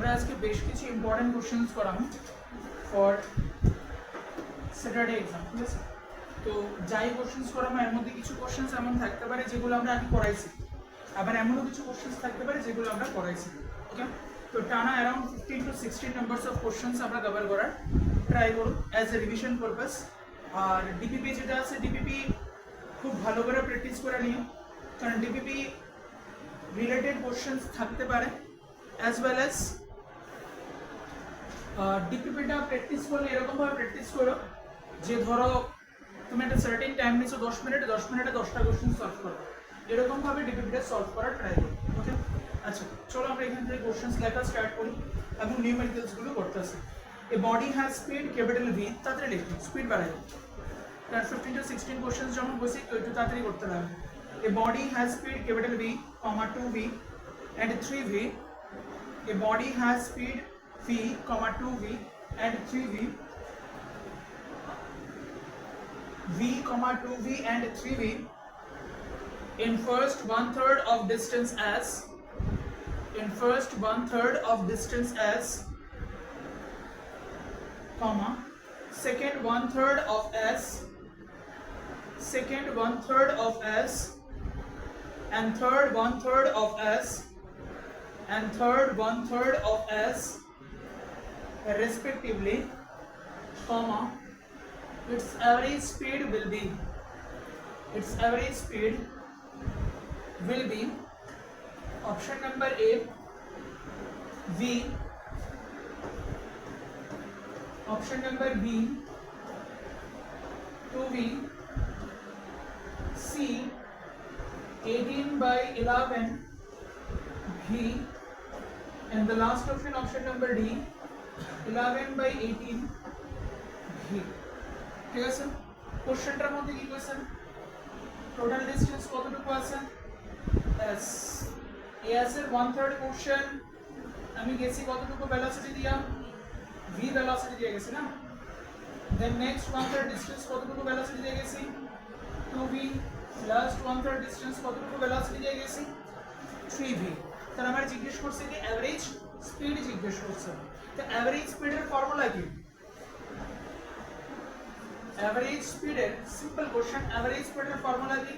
আমরা আজকে বেশ কিছু ইম্পর্টেন্ট কোশ্চেন্স করাবো ফর স্যাটারডে এক্সাম, ঠিক আছে? তো যাই কোশ্চেন্স করাবো এর মধ্যে কিছু কোশ্চেন্স এমন থাকতে পারে যেগুলো আমরা আগে করাইছি, আবার এমনও কিছু কোশ্চেন্স থাকতে পারে যেগুলো আমরা করাইছি, ওকে? তো টানা around 15 to 16 numbers of questions আমরা কভার করার ট্রাই করব অ্যাজ এ রিভিশন পারপাস। আর ডিপিপি যেটা আছে, ডিপিপি খুব ভালো করে প্র্যাকটিস করে নিও, কারণ ডিপিপি রিলেটেড কোশ্চেন্স থাকতে পারে অ্যাজ ওয়েল অ্যাজ ডিপিপিটা প্র্যাকটিস করলে এরকমভাবে প্র্যাকটিস করো যে ধরো তুমি একটা সার্টেন টাইম নিচ্ছো 10 মিনিটে 10টা কোশ্চেন সলভ করো, এরকমভাবে ডিপিপিটা সলভ করার ট্রাই করো, ওকে? আচ্ছা চলো আমরা এখান থেকে কোশ্চেন্স লেখা স্টার্ট করি এবং নিউমেরিক্যালসগুলো করতেছি। A body has speed capital V, তাড়াতাড়ি লিখুন, স্পিড বাড়াই, কারণ 15 to 16 কোশ্চেন্স যখন বসি তো একটু তাড়াতাড়ি করতে লাগবে। A body has speed capital V, 2v and 3v. A body has speed v, 2v and 3v. v, 2v and 3v in first 1/3 of distance as comma second 1/3 of s and third 1/3 of s respectively, comma its average speed will be option number A v, option number B 2v, C 18/11 v, and the last option number D 11/18 v. ঠিক আছে? কোশ্চেনটার মধ্যে কি question, total distance কতটুকু আছে s, s এর 1/3 question আমি গেছি কতটুকু ভেলোসিটি দিয়া, v ভেলোসিটি দিয়ে গেছি না, দেন নেক্সট 1/3 ডিসটেন্স কতটুকু ভেলোসিটি দিয়ে গেছি 2v, লাস্ট 1/3 ডিসটেন্স কতটুকু ভেলোসিটি দিয়ে গেছি 3v। তার আমার জিজ্ঞেস করছে কি এভারেজ স্পিড জিজ্ঞেস করছে, তো এভারেজ স্পিডের ফর্মুলা কি? এভারেজ স্পিডের সিম্পল কোশ্চেন, এভারেজ স্পিডের ফর্মুলা কি?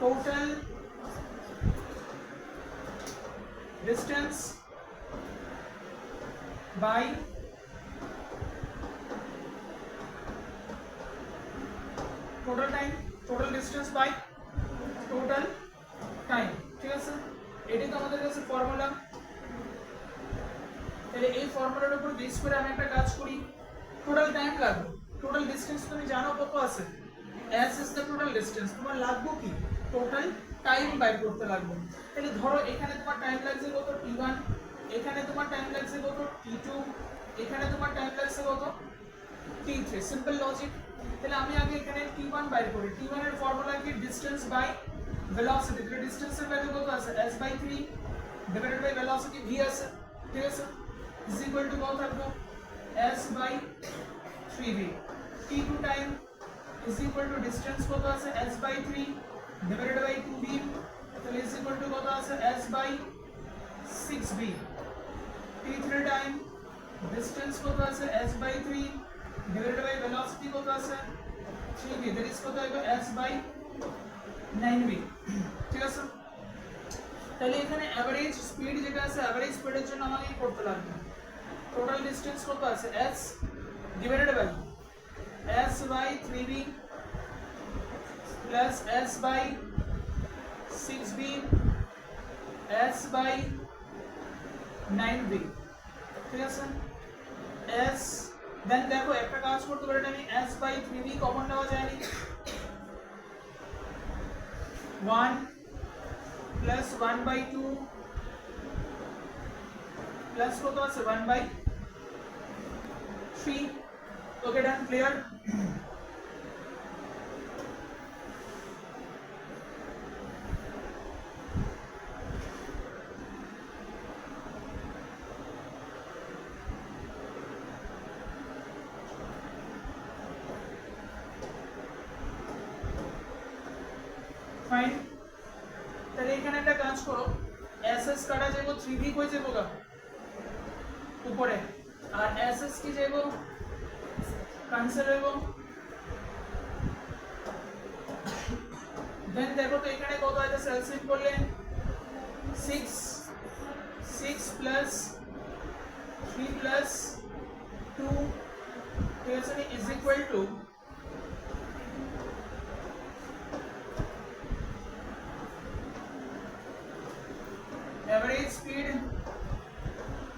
Total distance by total time, total distance by total time, ঠিক আছে? এটাই তো আমাদের কাছে ফর্মুলা। তাহলে এই ফর্মুলার উপর বেস করে আমি একটা কাজ করি, টোটাল টাইম লাগবে, টোটাল ডিসটেন্স তুমি জানো কত আছে, s is the total distance, তোমার লাগবে কি টোটাল টাইম বাইর করতে লাগবে। তাহলে ধরো এখানে তোমার টাইম লাগছে কত t1, এখানে তোমার টাইম লাগছে কত t2, এখানে তোমার টাইম লাগছে কত t3, সিম্পল লজিক। তাহলে আমি আগে এখানে t1 বাইর করি, t1 এর ফর্মুলা কি ডিসটেন্স বাই ভেলোসিটি, তাহলে ডিসটেন্সের ভ্যালু কত আছে s/3 divided by velocity v আছে, ঠিক আছে? ইজ ইকুয়াল টু কত থাকবে s/3v। t2 time is equal two distance কত আছে s/3 ডিভাইডেড বাই 2v, তাহলে ইজ ইকুয়াল টু কত আছে s/6v। t3 টাইম ডিসটেন্স কত আছে s/3 ডিভাইডেড বাই ভেলোসিটি কত আছে 3v, দ্যাট ইজ কত হবে s/9v, ঠিক আছে? তাহলে এখানে এভারেজ স্পিড যেটা আছে, এভারেজ স্পিডের জন্য আমাকে কি করতে লাগবে, টোটাল ডিসটেন্স কত আছে s divided by s/3v plus s/6v s/9v, ঠিক আছে? s দেন দেখো একটা কাজ করতে পারি আমি s/3v কমন নেওয়া যায়নি, 1 প্লাস 1/2 প্লাস কত আছে 1/3, ওকে ডান, ক্লিয়ার? ফাইন। তাহলে এখানে একটা কাজ করো, এসএস কাটা যাবো 3v কই যাবো গা উপরে আর এসএস কি যাইব ক্যান্সেল হইব দেন দেখো তো এখানে কত আছে এলসিএম করলে 6 6 প্লাস 3 প্লাস 2 ঠিক আছে is equal two average speed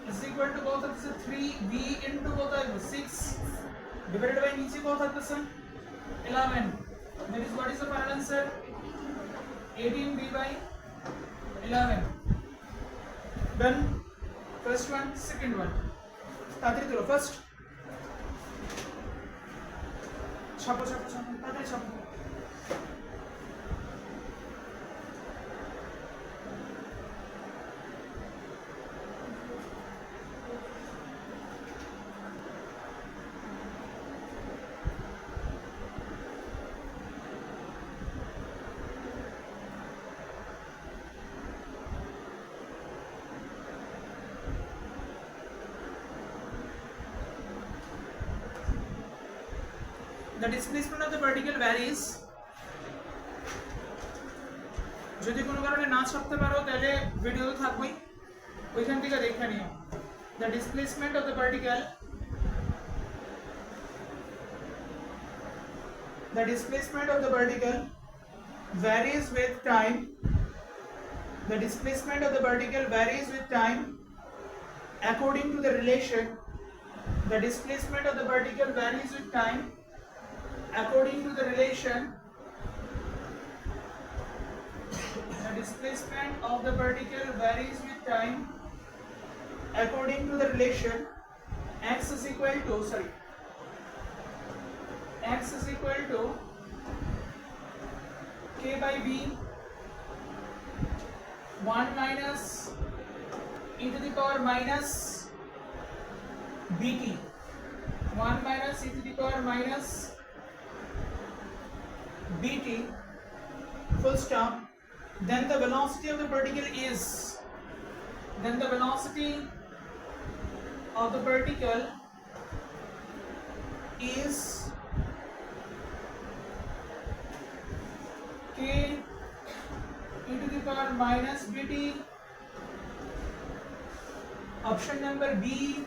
is equal to কত থাকছে 3v into কত আসবে 6 divided by নিচে কত থাকছে 11 that is what is the final answer 18v by 11 done first one second one তাড়াতাড়ি তোলো first ছাপো ছাপো ছাপো তাড়াতাড়ি ছাপো the displacement of the particle varies যদি কোনো কারণে না ছাপতে পারো তাহলে ভিডিও তো থাকবেই ওইখান থেকে দেখে নিও the displacement of the particle varies with time the displacement of the particle varies with time according to the relation the displacement of the particle varies with time according to the relation the displacement of the particle varies with time according to the relation x is equal to k by b 1 minus e to the power minus bt 1 minus e to the power minus bt full stop then the velocity of the particle is k e to the power minus bt option number b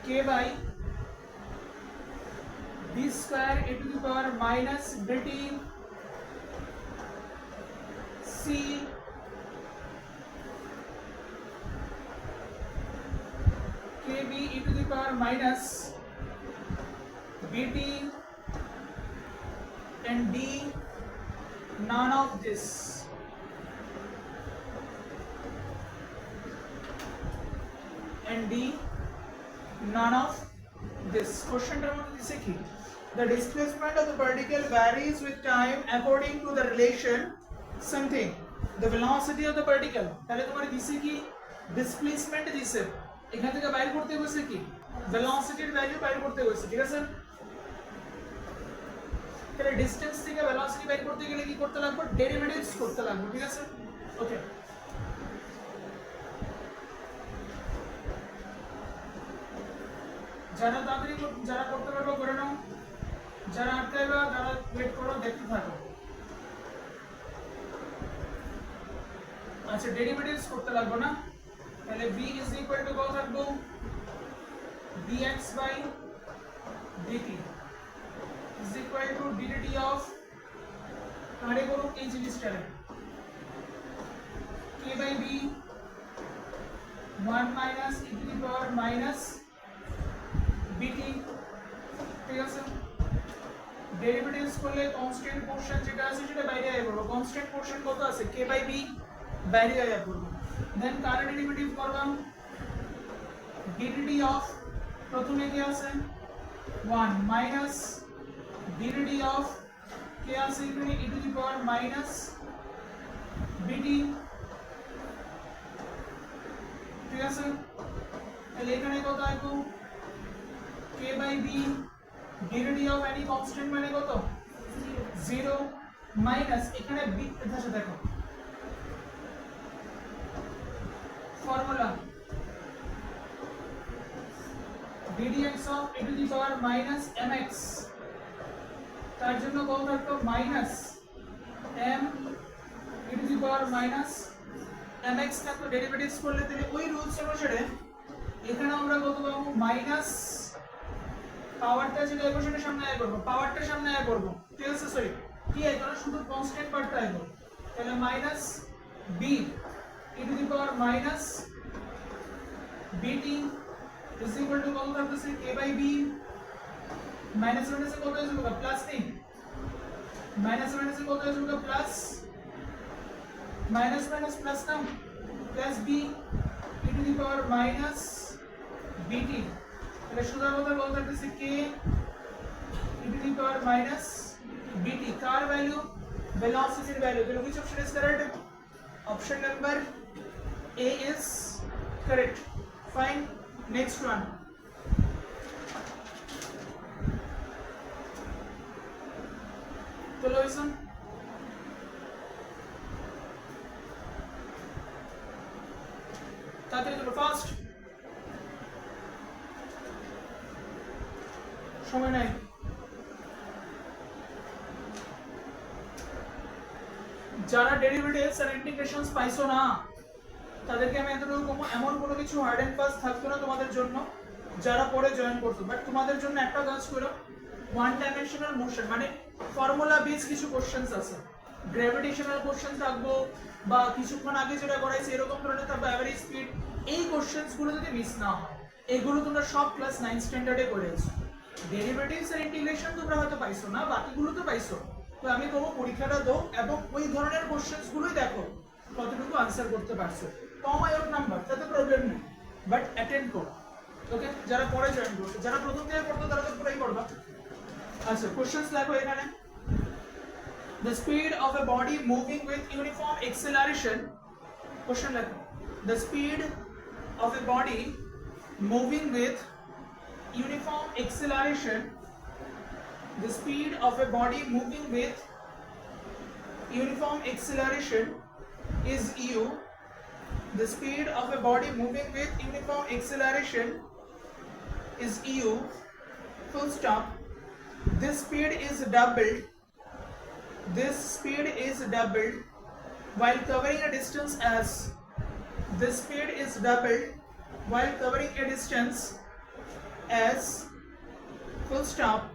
k by b square e to the power minus bt c kb e to the power minus bt and d none of this and d none of this question number is key the displacement of the particle varies with time according to the relation something the velocity of the particle তাহলে তোমার দিছে কি displacement দিছে এখান থেকে বাইর করতে হইছে কি ভেলোসিটির ভ্যালু বাইর করতে হইছে ঠিক আছে তাহলে ডিসটেন্স থেকে ভেলোসিটি বাইর করতে গেলে কি করতে লাগবে ডেরিভেটিভস করতে লাগবে ঠিক আছে ওকে যারা তাড়াতাড়ি যারা করতে পারবে করে নাও যারা আটকাইবা তারা ওয়েট করো দেখতে থাকো আচ্ছা ডেরিভেটিভস করতে লাগবে না তাহলে v is equal to কত থাকবে dx by dt is equal to dt of কারে করো এই জিনিসটা k by b 1 minus e to the power minus bt ঠিক আছে ডেরিভেটিভস করলে কনস্ট্যান্ট পোরশন যেটা আছে সেটা বাইরে আইব কনস্ট্যান্ট পোরশন কত আছে k by b বাইরে আইব দেন কার ডেরিভেটিভ করলাম dt of প্রথমে কি আছে 1 minus dt of কে আছে এখানে e to the power minus bt ঠিক আছে তাহলে এখানে কত আইব k by b dt of any constant মানে কত 0 minus এখানে b আছে দেখো formula dx of e to the power minus mx তার জন্য কত থাকতো minus m e to the power minus mx থাকতো ডেরিভেটিভস করলে তাহলে ওই রুলস অনুসারে এখানে আমরা কত পাবো মাইনাস পাওয়ারটা যেটা ইকুয়েশনের সামনে আয় করব পাওয়ারটা সামনে আয় করব ঠিক আছে সরি কি আয় করব শুধু কনস্ট্যান্ট পার্টটা আয় করব তাহলে minus b e to the power minus bt is equal to কত থাকতেছে k by b মাইনাস মাইনাসে কত হয়ে যাবে প্লাস নেই মাইনাস মাইনাসে কত হয়ে যাবে প্লাস মাইনাস মাইনাস প্লাস না plus b e to the power minus bt তাহলে সুদা কথা বলতে থাকতেছে k e to the power minus bt car value velocity value then which option is correct option number a is correct fine next one चलो listen তাড়াতাড়ি চলো fast সময় নাই যারা ডেরিভেটিভস আর ইন্টিগ্রেশনস পাইছো না তাদেরকে আমি এতটুকু কম এমন কোনো কিছু হার্ড এন্ড ফাস্ট থাকতো না তোমাদের জন্য যারা পরে জয়েন করছো বাট তোমাদের জন্য একটা কাজ করো ওয়ান ডাইমেনশনাল মোশন মানে ফর্মুলা বেস কিছু কোশ্চেনস আছে গ্র্যাভিটেশনাল কোশ্চেন থাকবো বা কিছুক্ষণ আগে যেটা করাইছে এরকম ধরনের থাকবে এভারেজ স্পিড এই কোশ্চেনস গুলো যদি মিস না হয় এগুলো তোমরা সব ক্লাস 9 স্ট্যান্ডার্ডে করেছো ডেরিভেটিভস আর ইন্টিগ্রেশন তোমরা হয়তো পাইছো না বাকিগুলো তো পাইছো তো আমি বলবো পরীক্ষাটা দাও এবং ওই ধরনের কোশ্চেনস গুলোই দেখো কতটুকু আনসার করতে পারছো কম আয়োগ নাম্বার তাতে প্রবলেম নেই বাট অ্যাটেন্ড করো ওকে যারা পরে জয়েন করছো যারা প্রথম থেকে পড়তো তারা তো পুরোই করবা আচ্ছা কোশ্চেনস দেখো এখানে the speed of a body moving with uniform acceleration question দেখো the speed of a body moving with uniform acceleration the speed of a body moving with uniform acceleration is u the speed of a body moving with uniform acceleration is u full stop this speed is doubled while covering a distance as this speed is doubled while covering a distance as full stop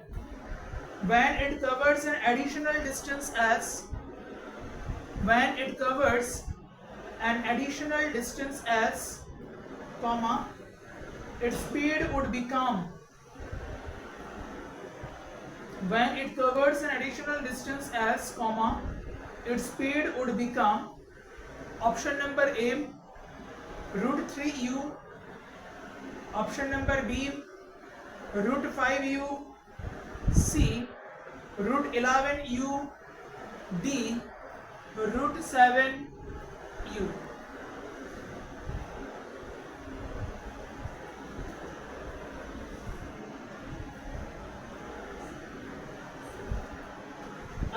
when it covers an additional distance as comma its speed would become when it covers an additional distance as comma its speed would become option number A root 3u option number B root 5u C root 11u D root 7u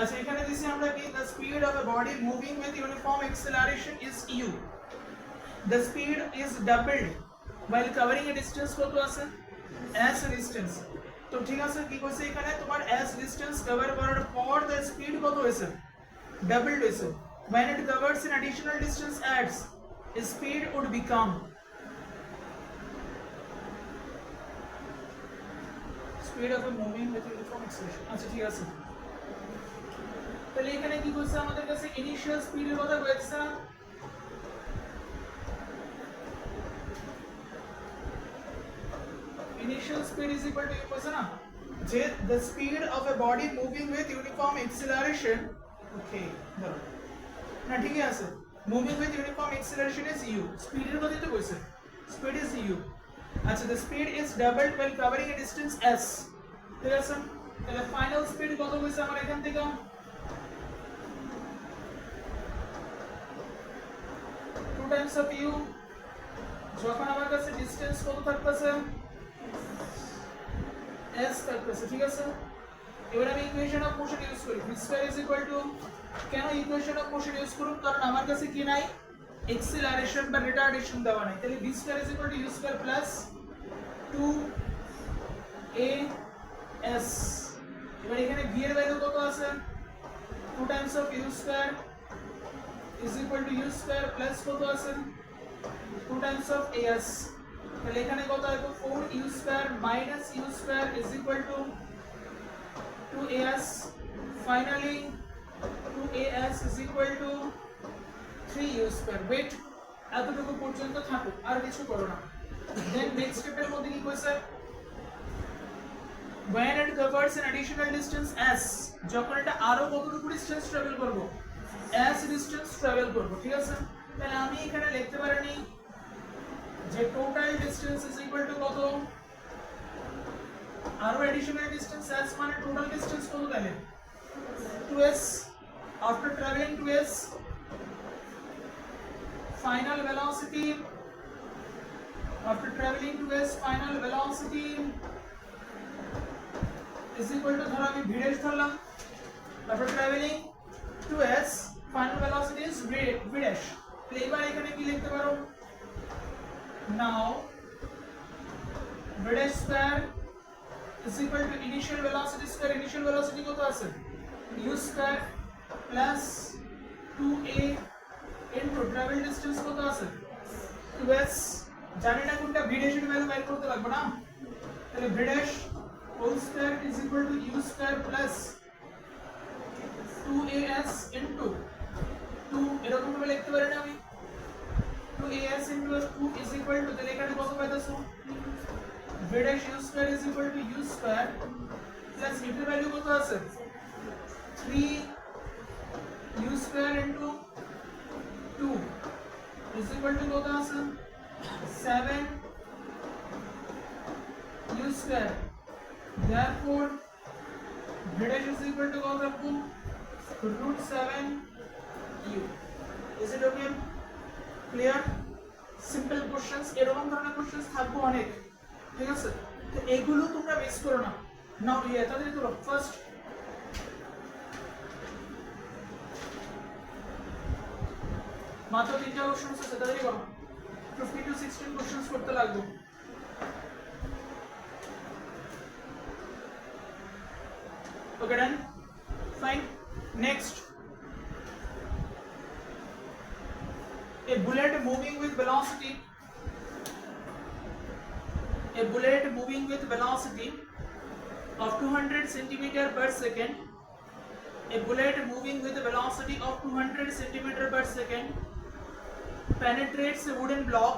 আচ্ছা এখানে দিছি আমরা কি the speed of a body moving with uniform acceleration is u the speed is doubled while covering a distance কত আছে s distance তো ঠিক আছে কি কইছে এখানে তোমার s distance কভার করার পর the speed কত হইছে doubled হইছে when it covers an additional distance adds speed would become speed of a moving with uniform acceleration আচ্ছা ঠিক আছে তাহলে এখানে কি কইছে আমাদের কাছে ইনিশিয়াল স্পিডের কথা কইছে initial speed is equal to কইছে না যে the speed of a body moving with uniform acceleration okay ধরো না ঠিকই আছে moving with uniform acceleration is u স্পিডের কথাই তো কইছে speed is u আচ্ছা the speed is doubled while covering a distance s ঠিক আছে তাহলে ফাইনাল স্পিড কত কইছে আমরা এখান থেকে 2 times of u যখন আমার কাছে ডিসটেন্স কত থাকতেছে s থাকতেছে ঠিক আছে এবার আমি ইকুয়েশন অফ মোশন ইউজ করি v2 কেন ইকুয়েশন অফ মোশন ইউজ করব কারণ আমার কাছে কি নাই এক্সিলারেশন বা রিটার্ডেশন দেওয়া নাই, তাহলে v square is equal two u square plus 2as। এবার এখানে v এর ভ্যালু কত আছে, 2 Times of u square is equal two u square plus কত আছে 2 টাইমস অফ as। তাহলে এখানে কত হবে 4u square minus u square is equal to 2as। Finally 2as is equal to 3u square. Wait, এতটুকু পর্যন্ত থাকো, আর কিছু করো না। দেন নেক্সট স্টেপের মধ্যে কি কইছে, when it covers an additional distance s, যখন এটা আরো কতটুকু ডিসটেন্স ট্রাভেল করব, s ডিসটেন্স ট্রাভেল করব, ঠিক আছে। তাহলে আমি এখানে লিখতে পারি যে total distance is equal to কত, আরো এডিশনাল ডিসটেন্স s মানে টোটাল ডিসটেন্স কত, তাহলে 2s। after traveling 2s, final velocity, after traveling 2s, final velocity is equal to, ধরো আমি v dash ধরলাম, after traveling 2s, final velocity is v dash। তাহলে এবার এখানে কি লিখতে পারো, now v dash square is equal to initial velocity square, initial velocity কত আছে u square plus 2a into travel distance কত আছে 2s। জানি না কোনটা v dash এর ভ্যালু বের করতে লাগবে না, তাহলে v dash whole square is equal to u square plus 2as into 2, এরকম ভাবে লিখতে পারি না আমি, 2as into 2 is equal to, তাহলে এখানে কত পাইতাছো v dash u square is equal to u square plus এটার ভ্যালু কত আছে 3 u square into 2 is equal to কত আছে 7 u square। therefore v dash is equal to কত রাখবো root 7 u। is it okay, clear? simple questions, এরকম ধরনের questions থাকবে অনেক, ঠিক আছে। তো এগুলো তোমরা মিস করো না। নাও তাহলে তো ফার্স্ট মাত্র 3টা কোশ্চেন আছে, তাড়াতাড়ি করো, 50 to 16 কোশ্চেন করতে লাগবে। Okay done, fine. Next, a bullet moving with velocity, a bullet moving with velocity of 200 centimeter per second, a bullet moving with a velocity of 200 centimeter per second penetrates a wooden block,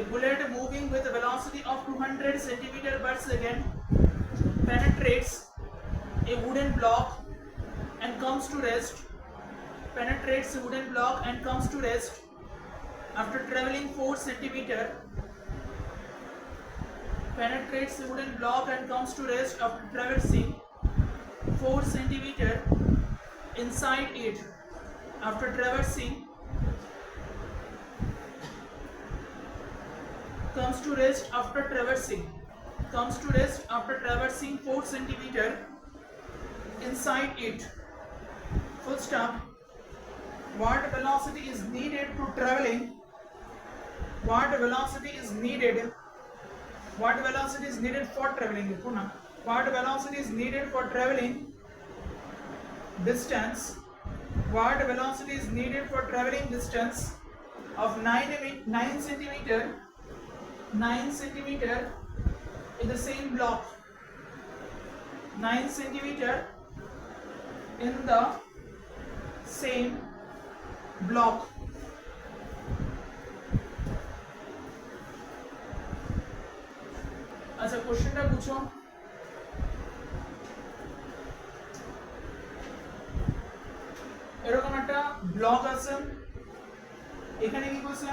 a bullet moving with a velocity of 200 centimeter per second penetrates a wooden block and comes to rest, penetrates a wooden block and comes to rest after traveling 4 centimeter, penetrates a wooden block and comes to rest after traversing 4 centimeter inside it, after traversing comes to rest after traversing 4 centimeter inside it, full stop। what velocity is needed to traveling, what velocity is needed for traveling, what velocity is needed for traveling distance, what velocity is needed for traveling distance of 9 centimeter in the same block, 9 centimeter in the same block। আচ্ছা কোশ্চেনটা বুঝো, এরকম একটা block আছে, এখানে কি কইছে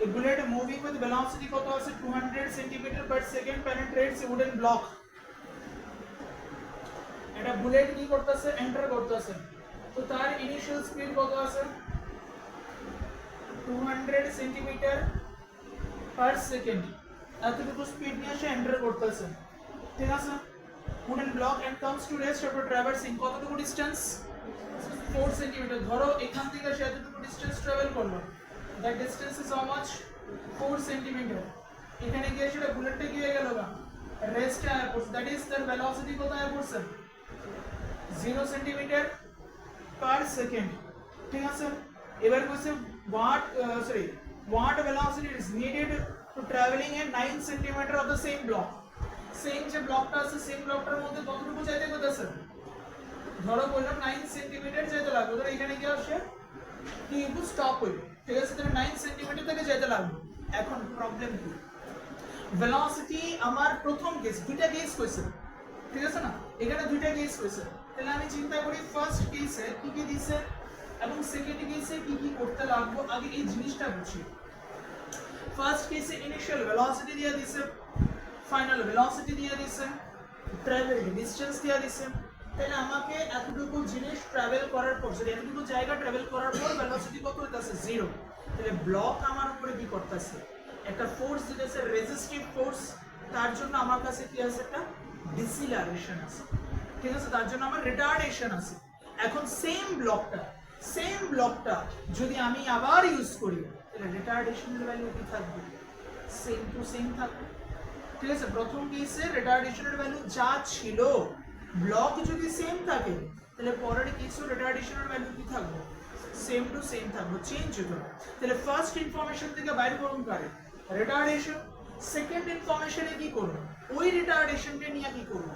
a bullet moving with velocity কত আছে 200 centimeter per second penetrates a wooden block। এটা বুলেট কি করতেছে এন্টার করতেছে, তো তার ইনিশিয়াল স্পিড কত আছে 200 সেন্টিমিটার পার সেকেন্ড, এতটুকু স্পিড নিয়ে সে এন্টার করতেছে, ঠিক আছে। wooden block and comes to rest after traversing কতটুকু ডিসটেন্স 4 সেন্টিমিটার। ধরো এখান থেকে সে এতটুকু ডিসটেন্স ট্রাভেল করলো, that distance is how much 4 centimetre. এখানে গিয়ে সেটা বুলেটটা কি হয়ে গেল না রেস্টে আয়া পড়ছে, দ্যাট ইজ তার ভেলোসিটি কত আয়া পড়ছে 0 সেন্টিমিটার পার সেকেন্ড। ঠিক আছে, এবার কইছে what velocity is needed to traveling at 9 centimeter of the same block. Same যে ব্লকটা আছে সেম ব্লকটার মধ্যে কতটুকু যাইতে কইতাছে, ধরো বললাম 9 সেন্টিমিটার যেতে লাগবে, ধরো এখানে কি আসে কি একটু স্টপ হইবে। ঠিক আছে, তাহলে 9 সেন্টিমিটার থেকে যেতে লাগবে। এখন প্রবলেম কি, ভেলোসিটি আমার প্রথম কেস দুইটা কেস কইছে, ঠিক আছে না, এখানে দুইটা কেস কইছে। তাহলে আমি চিন্তা করি ফার্স্ট কেসে কি কি দিছে এবং সেকেন্ড কেসে কি কি করতে লাগবে, আগে এই জিনিসটা বুঝি। ফার্স্ট কেসে ইনিশিয়াল ভেলোসিটি দিয়ে দিছে, ফাইনাল ভেলোসিটি দিয়ে দিছে, ট্রাভেল ডিসটেন্স দিয়ে দিছে। তাহলে আমাকে এতটুকু জিনিস ট্রাভেল করার পর, যদি এতটুকু জায়গা ট্রাভেল করার পর ভেলোসিটি কত হইতাছে 0, তাহলে ব্লক আমার উপরে কি করতেছে একটা ফোর্স দিতেছে, রেজিস্টিভ ফোর্স। তার জন্য আমার কাছে কি আছে একটা ডিসিলারেশন আছে। ঠিক আছে, তার জন্য আমার রিটার্ডেশন আছে। এখন সেম ব্লকটা যদি আমি আবার ইউজ করি তাহলে রিটার্ডেশনের ভ্যালু কি থাকবে, সেম টু সেম থাকবে। ঠিক আছে, প্রথম কেসে রিটার্ডেশনের ভ্যালু যা ছিল, ব্লক যদি সেম থাকে তাহলে পরের কেসে রিটার্ডেশনের ভ্যালু কি থাকবে, সেম টু সেম থাকবে, চেঞ্জ হতো না। তাহলে ফার্স্ট ইনফরমেশন থেকে বাইর করুন কারে রিটার্ডেশন, সেকেন্ড ইনফরমেশনে কি করব ওই রিটার্ডেশনকে নিয়ে কি করব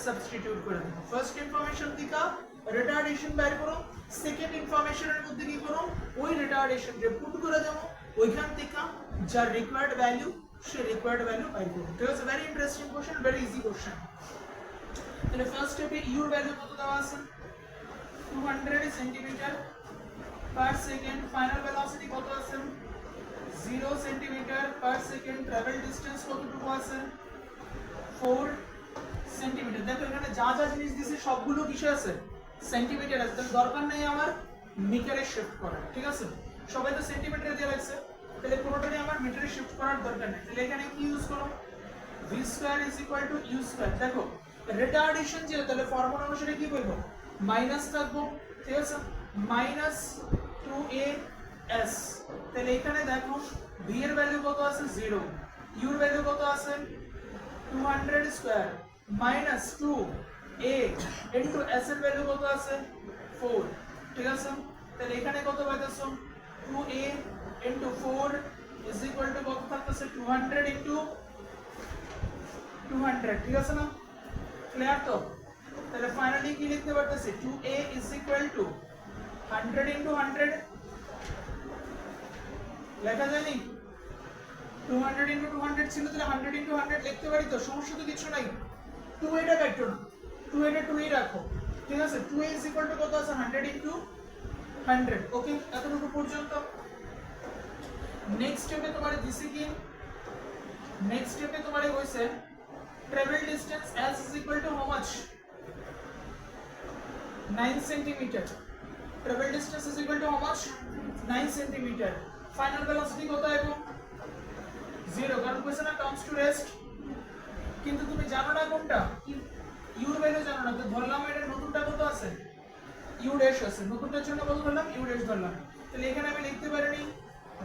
সাবস্টিটিউট করে দেব। ফার্স্ট ইনফরমেশন থেকে রিটার্ডেশন বাইর করো, সেকেন্ড ইনফরমেশনের মধ্যে কি করো ওই রিটার্ডেশনকে পুট করে দেব, ওইখান থেকে যার রিকোয়ার্ড ভ্যালু সে রিকোয়ার্ড ভ্যালু বাইর করব। ঠিক আছে, very interesting question, very easy question. তাহলে ফার্স্ট স্টেপে ইউর ভ্যালু কত দেওয়া আছে 200 centimetre per second, final velocity কত আছে 0 centimetre per second, travel distance কতটুকু আছে 4 সেন্টিমিটার। দেখো এখানে যা যা জিনিস দিয়েছে সবগুলো কিসে আছে সেন্টিমিটার আছে, তাহলে দরকার নেই আমার মিটারে শিফট করার। ঠিক আছে, সবাই তো সেন্টিমিটারে দিয়ে রাখছে, তাহলে কোনোটারই আমার মিটারে শিফট করার দরকার নেই। তাহলে এখানে কি ইউজ করো v square is equal two u square. দেখো রিটার্ডেশন যে, তাহলে ফর্মুলা অনুসারে কি বলবো মাইনাস থাকবো। ঠিক আছে, মাইনাস 2as। তাহলে এখানে দেখো v এর ভ্যালু কত আছে 0, u এর ভ্যালু কত আছে 200 square minus 2a into s এর ভ্যালু কত আছে 4। ঠিক আছে, তাহলে এখানে কত পাইতেছো 2a into 4 is equal to কত থাকতেছে 200 ইনটু 200। ঠিক আছে না, ক্লিয়ার তো? তাহলে ফাইনালি কি লিখতে পারতেছি 2a is equal two 100 into 100 লেখা যায়নি, 200 ইনটু 200 ছিল, তাহলে 100 ইনটু 100 লিখতে পারি তো, সমস্যা তো কিছু নাই। 2 এটা কাটো না, 2 এটা 2 ই রাখো। ঠিক আছে, 2a ইজ ইকুয়াল টু কত আছে 100 ইনটু 100। ওকে, এতটুকু পর্যন্ত। নেক্সট স্টেপে তোমার দিছি কি, নেক্সট স্টেপে তোমার হইছে travel distance s is equal to how much 9 centimeter। travel distance is equal to how much 9 centimeter। final velocity কত আইবো 0, কারণ কোশ্চেন comes to rest। কিন্তু তুমি জানো না কোনটা u এর ভ্যালু জানো না, তো ধরলাম এটা নতুনটা কত আছে u ড্যাশ আছে, নতুনটার জন্য কত ধরলাম u ড্যাশ ধরলাম। তাহলে এখানে আমি লিখতে পারি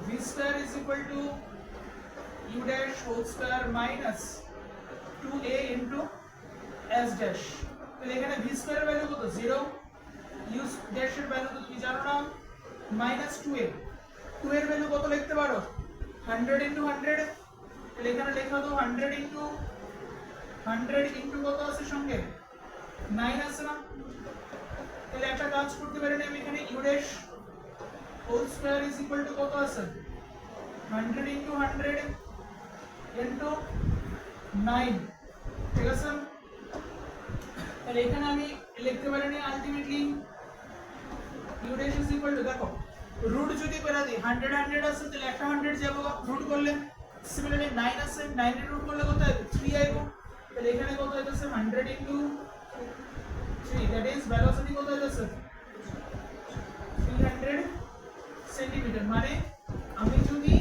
v square is equal to u dash whole square minus 2a into s dash। তাহলে এখানে v square এর ভ্যালু কত 0, u dash এর ভ্যালু তো তুমি জানো না minus 2a। 2 এর ভ্যালু কত লিখতে পারো 100 into 100। তাহলে এখানে লেখা দাও 100 into 100 into কত আছে সঙ্গে 9 আছে না। তাহলে একটা কাজ করতে পারি আমি, এখানে u dash whole square is equal to কত আছে 100 into 100 into 9। ঠিক আছে, তাহলে এখানে আমি লিখতে পারি ultimately u dash is equal to, দেখো রুট যদি করে দিই 100 100 আছে, তাহলে একটা 100 যাব রুট করলে, সিমিলারলি 9 আছে 9 এর রুট করলে কত হবে 3 আইবো। তাহলে এখানে কত হইতাছে 100 into 3, দ্যাট ইজ ভেলোসিটি কত হইতাছে 300 সেন্টিমিটার। মানে আমি যদি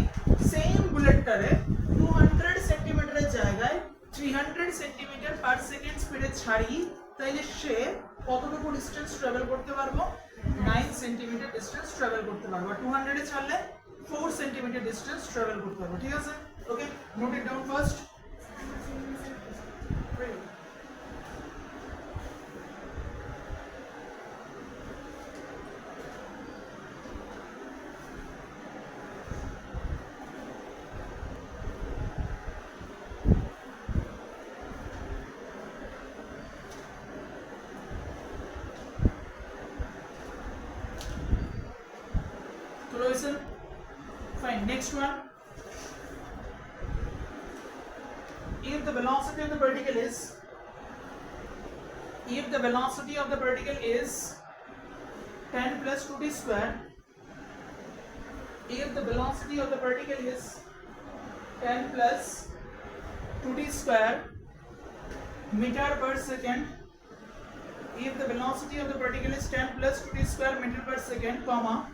সেম বুলেটটারে 200 সেন্টিমিটারের জায়গায় 300 সেন্টিমিটার পার সেকেন্ড স্পিডে ছাড়ি, তাইলে সে কতটুকু ডিসটেন্স ট্রাভেল করতে পারবো 9 সেন্টিমিটার ডিসটেন্স ট্রাভেল করতে পারবো 200 এ ছাড়লে 4 সেন্টিমিটার ডিসটেন্স ট্রাভেল করতে পারবো ঠিক আছে okay note it down first Listen. Fine. Next one. If the velocity of the particle is 10 plus 2t square, if the velocity of the particle is 10 plus 2t square meter per second, if the velocity of the particle is 10 plus 2t square meter per second, comma,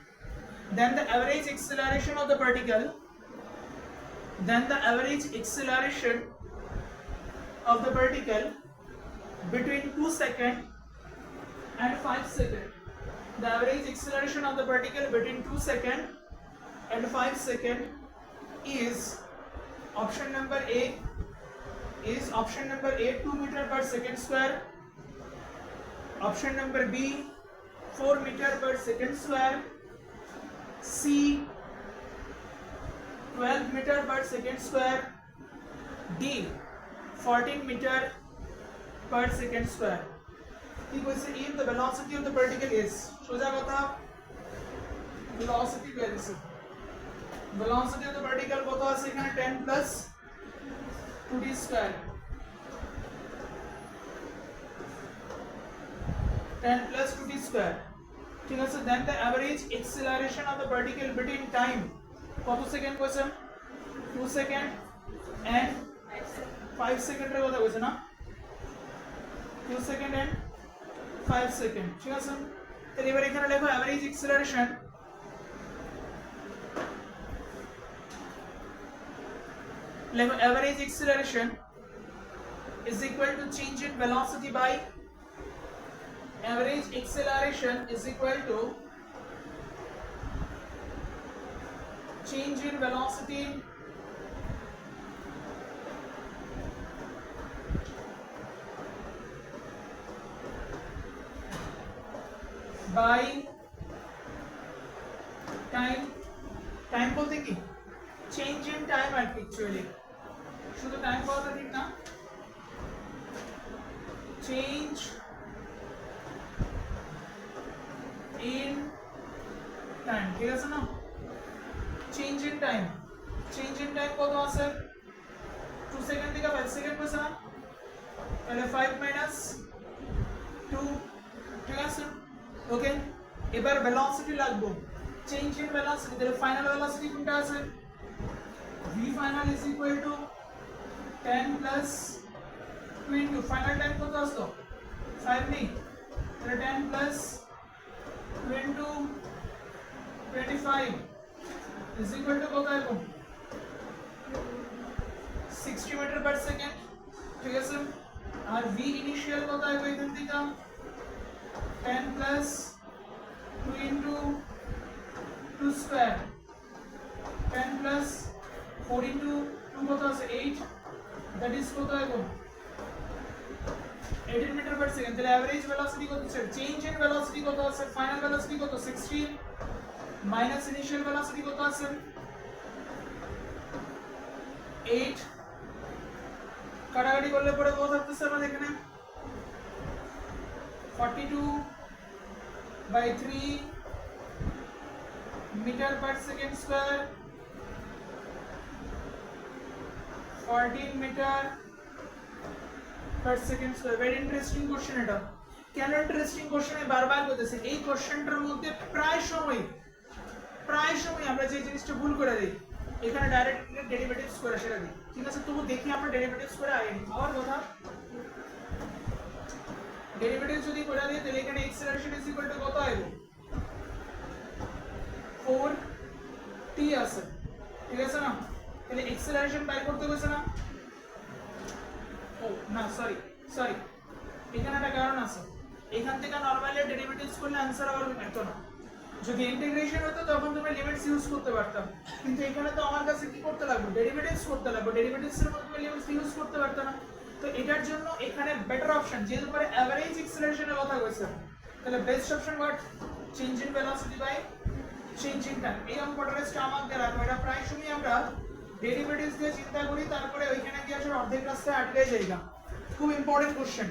then the average acceleration of the particle between 2 seconds and 5 seconds. The average acceleration of the particle between 2 seconds and 5 seconds is option number A 2 meter per second square, option number B 4 meter per second square, C 12 meter per second square, D 14 meter per second square. If the velocity of the particle is velocity of the particle কত আছে এখানে 10 plus 2t square 10 plus 2t square ঠিক আছে then the average acceleration of the particle between time কত second question 2 second and 5 সেকেন্ডের কথা কইছে না 2 সেকেন্ড and 5 সেকেন্ড ঠিক আছে তাহলে এবার এখানে লেখো average acceleration is equal to change in velocity by average acceleration is equal to change in velocity by time বলতে কি change in time actually শুধু টাইম পাওয়াটা ঠিক না change in time ঠিক আছে না change in time কত আছে 2 সেকেন্ড থেকে 5 সেকেন্ড কইছে না তাহলে 5 minus 2 ঠিক আছে ওকে এবার ভেলোসিটি লাগবে চেঞ্জ ইন ভেলোসিটি তাহলে ফাইনাল ভেলোসিটি কোনটা আছে v final is equal to 10 plus 2 final time কত আসলো 5 নেই তাহলে 10 plus 25 is equal to কত আসলো 60 মিটার পার সেকেন্ড ঠিক আছে আর v ইনিশিয়াল কত আসবে এখান থেকে 10 plus 2 into 2 square 10 plus 4 into 2 কত আছে 8 that is কত আসবে 18 মিটার পার সেকেন্ড তাহলে এভারেজ ভেলোসিটি কত আছে চেঞ্জ ইন ভেলোসিটি কত আছে ফাইনাল ভেলোসিটি কত 16 মাইনাস ইনিশিয়াল ভেলোসিটি কত আছে 8 কাটাকাটি করলে পরে কত থাকতেছে আমাদের এখানে 42 by 3 meter per second square 14 meter per second square very interesting question এটা কেন ইন্টারেস্টিং কোশ্চেন আমি বারবার বলতেছি এই কোশ্চেনটার মধ্যে প্রায় সময় আমরা যে জিনিসটা ভুল করে দেই এখানে ডাইরেক্ট ডেরিভেটিভস করে সেটা দিই ঠিক আছে তবু দেখি আমরা ডেরিভেটিভস করে আইনি আবার কথা ডেরিভেটিভ যদি করে দিই তাহলে এখানে acceleration is equal to কত আইবো 4t আছে ঠিক আছে না তাহলে acceleration বাই করতে কইছে না ও না সরি এখানে একটা কারণ আছে এখান থেকে নরমালি ডেরিভেটিভস করলে आंसर আবার পেতো না। যদি ইন্টিগ্রেশন হতো তখন তুমি লিমিটস ইউজ করতে পারতাম, কিন্তু এখানে তো আমার কাছে কি করতে লাগবে, ডেরিভেটিভস করতে লাগবে, ডেরিভেটিভস এর মধ্যে লিমিটস ইউজ করতে পারতাম না। তো এটার জন্য এখানে বেটার অপশন, যেহেতু পরে এভারেজ অ্যাক্সিলারেশনের কথা কইছে, তাহলে best option what, change in velocity by change in time. এই অঙ্কটা রেস্ট আমাকে রাখো, এটা প্রায় সময় আমরা ডেরিভেটিভস দিয়ে চিন্তা করি, তারপরে ওইখানে গিয়ে আসলে অর্ধেক রাস্তায় আটকে যাই না। খুব ইম্পর্টেন্ট কোশ্চেন,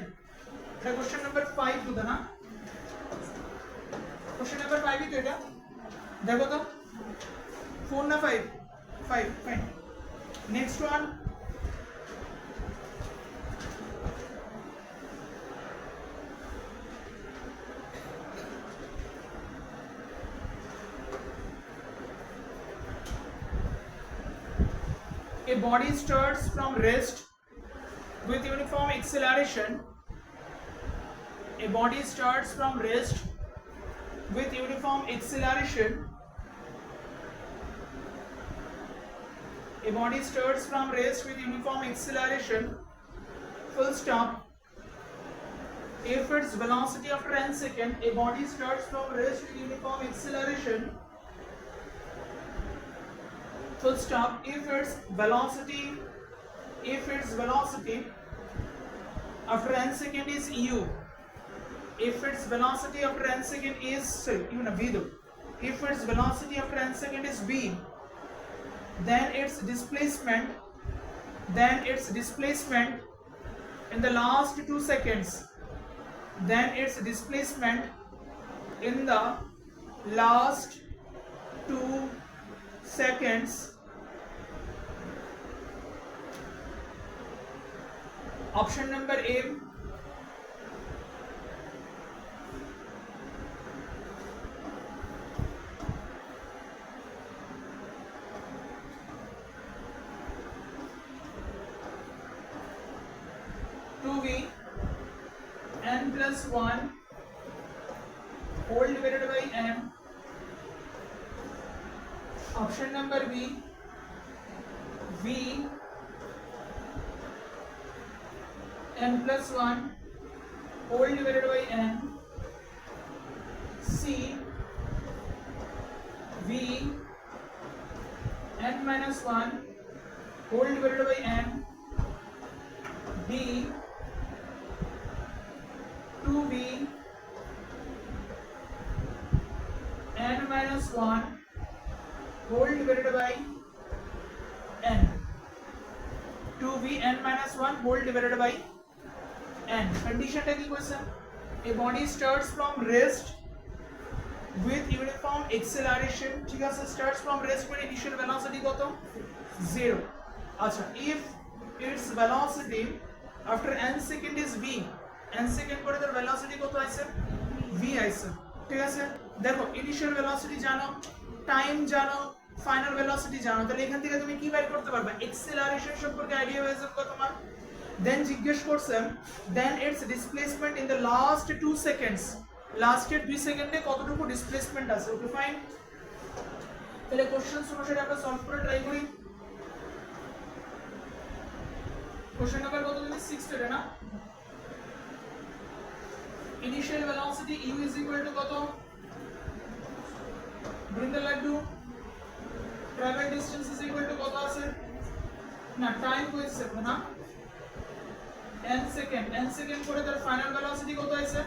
এটা কোশ্চেন নাম্বার 5 বুঝা না, क्वेश्चन नंबर 5 ही तो এটা देखो तो 4 ना 5 5 fine next one a body starts from rest with uniform acceleration, a body starts from rest with uniform acceleration, a body starts from rest with uniform acceleration, full stop. If its velocity after n second, a body starts from rest with uniform acceleration, full stop. If its velocity after n second is u, if its velocity after n second is if its velocity after n second is v, then its displacement in the last 2 seconds, then its displacement in the last 2 seconds option number A, n plus 1 whole divided by n. Option number B, v n plus 1 whole divided by n. C, v n minus 1 whole divided by n. D, 2v n minus 1 whole divided by n. 2v n minus 1 whole divided by n. Condition ta ki question, a body starts from rest with uniform acceleration, ঠিক আছে, starts from rest with initial velocity কত 0. আচ্ছা, if its velocity after n second is v, n second পরে তার velocity কত আছে v আছে, ঠিক আছে। দেখো ইনিশিয়াল ভেলোসিটি জানো, টাইম জানো, ফাইনাল ভেলোসিটি জানো, তাহলে এখান থেকে তুমি কি বের করতে পারবে, অ্যাক্সেলারেশন সম্পর্কে আইডিয়া হয়ে যাবে তোমার। দেন জিজ্ঞেস করছেন then it's displacement in the last 2 seconds, লাস্টের 2 সেকেন্ডে কতটুকু ডিসপ্লেসমেন্ট আছে, ওকে ফাইন। তাহলে কোশ্চেন অনুসারে আমরা সলভ করে ট্রাই করি। কোশ্চেন নাম্বার কত তুমি 6 তে না, initial velocity u is equal to কত, bring the laddu, travel distance is equal to কত আছে না, টাইম কইছে না n সেকেন্ড পরে তার ফাইনাল ভেলোসিটি কত আছে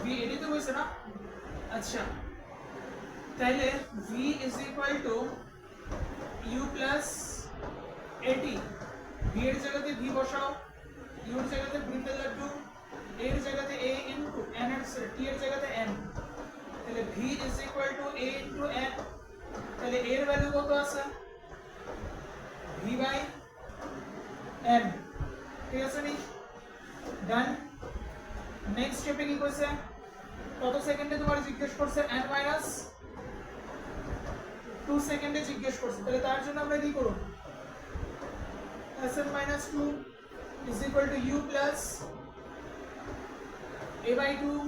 v, এটি তো কইছে না। আচ্ছা, তাহলে v is equal to u plus at, v এর জায়গাতে v বসাও, u এর জায়গাতে bring the laddu, এর জায়গাতে a into n এর t এর জায়গাতে n, তাহলে v is equal to a into n, তাহলে এর ভ্যালু কত আছে v by n, ঠিক আছে নি, ডান। নেক্সট স্টেপে কি কইছে, কত সেকেন্ডে তোমার জিজ্ঞেস করছে n minus 2 সেকেন্ডে জিজ্ঞেস করছে, তাহলে তার জন্য আমরা কি করব, sn minus 2 is equal to u plus a by 2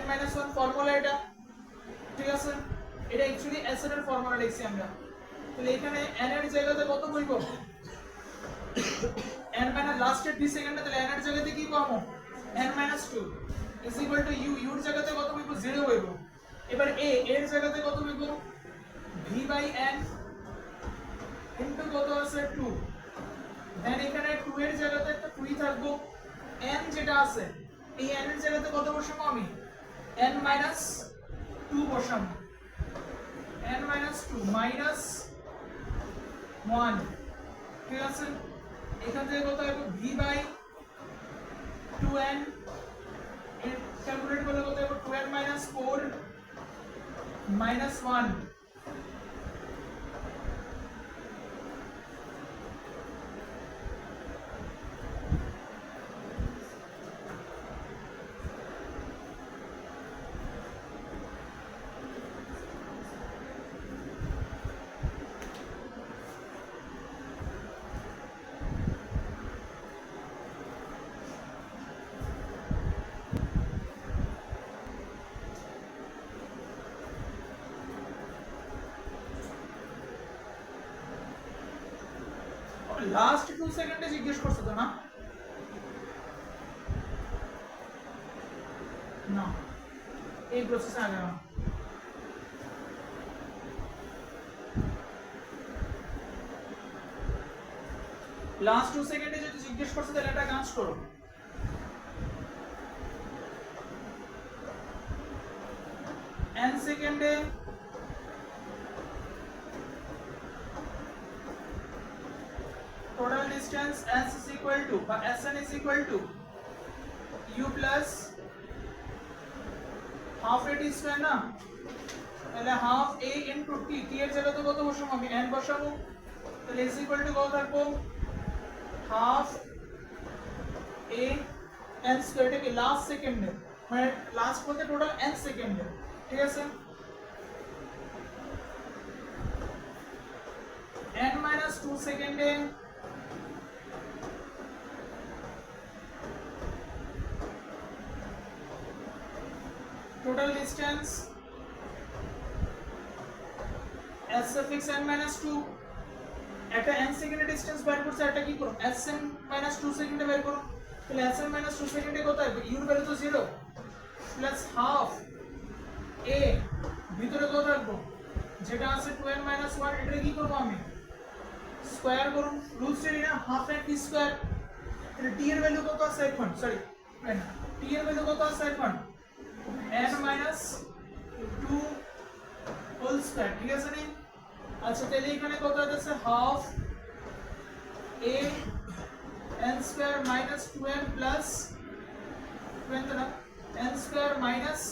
n minus 1 formula এটা, ঠিক আছে। এটা অ্যাকচুয়ালি sn এর ফর্মুলা লিখছি আমরা, তাহলে এখানে n এর জায়গাতে কত কইব, n মানে লাস্টের d সেকেন্ডে তাহলে n এর জায়গাতে কি পাবো n - 2 is equal two u, u এর জায়গাতে কত পাবো 0 পাবো। এবার a এর জায়গাতে কত পাবো v/n ইনটু কত আছে 2, দেন এখানে 2 এর জায়গাতে একটা 2 থাকবো, n যেটা আছে এই n এর জায়গাতে কত বসাবো আমি n - 2 বসাবো, n - 2 মাইনাস 1, ঠিক আছে। এখান থেকে কত হবে v/2n এর ক্যালকুলেট করলে কত হবে 2n - 4 - 1, লাস্ট 2 সেকেন্ডে জিজ্ঞেস করছো তো না? না, এই প্রসেসে আগে না। লাস্ট 2 সেকেন্ডে যদি জিজ্ঞেস করছো তাহলে একটা কাজ করো, n সেকেন্ডে total distance s is equal to বা sn is equal to u plus half a t square না, তাহলে half a into t, t এর জায়গাতে কত বসাবো আমি n বসাবো, তাহলে is equal to কত থাকবো half a n square, এটা কি লাস্ট সেকেন্ডে, মানে লাস্ট বলতে টোটাল n সেকেন্ডে, ঠিক আছে। n - 2 সেকেন্ডে total distance s suffix n - 2, একটা n সেকেন্ডে ডিসটেন্স বের করছে, এটা কি করব sn - 2 সেকেন্ডে বের করব, তাহলে sn - 2 সেকেন্ডে কত হবে u এর ভ্যালু তো 0 প্লাস হাফ a ভিতরে কত রাখবো যেটা আছে 2n - 1, এটা কি করব আমি স্কয়ার করব, রুটস এর না হাফ n t স্কয়ার, তাহলে t এর ভ্যালু কত আছে এখন, সরি t এর ভ্যালু কত আছে এখন n - 2 হোল স্কয়ার, ঠিক আছে নি। আচ্ছা তাহলে এখানে কত আছে half a n square minus 2n plus 2n তো না n square minus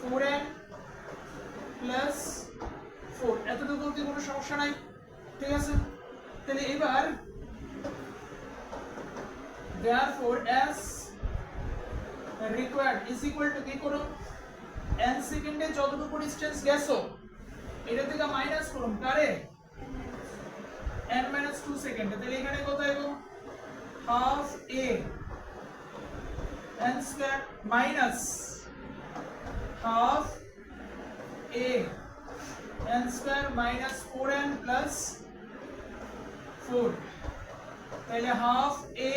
4n plus 4, এতটুকু অবধি কোনো সমস্যা নাই, ঠিক আছে। তাহলে এবার therefore s required is equal to কি করো n সেকেন্ডে যতটুকু ডিসটেন্স গেছো এটা থেকে মাইনাস করুন কারে n - 2 সেকেন্ডে, তাহলে এখানে কত আইবো half a n square minus half a n square minus 4n plus 4, তাহলে হাফ a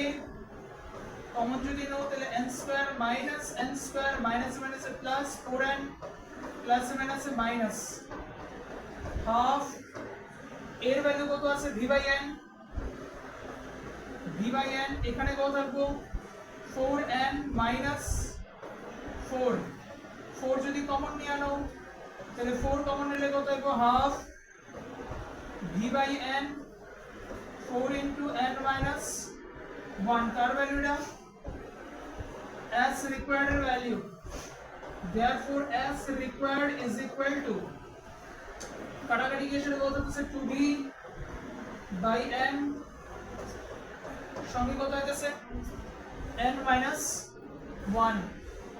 কমন যদি নাও তাহলে n square minus minus plus 4n plus minus minus half এর ভ্যালু কত আছে v/n, এখানে কত থাকবো 4n মাইনাস 4, 4 যদি কমন নিয়ে নাও তাহলে 4 কমন নিলে কত হবে half v/n 4 into n minus 1, তার ভ্যালুটা s required এর value, therefore s required is equal to কাটাকাটি গিয়ে সেটা কত হচ্ছে 2v/n সঙ্গে কত হচ্ছে n minus 1,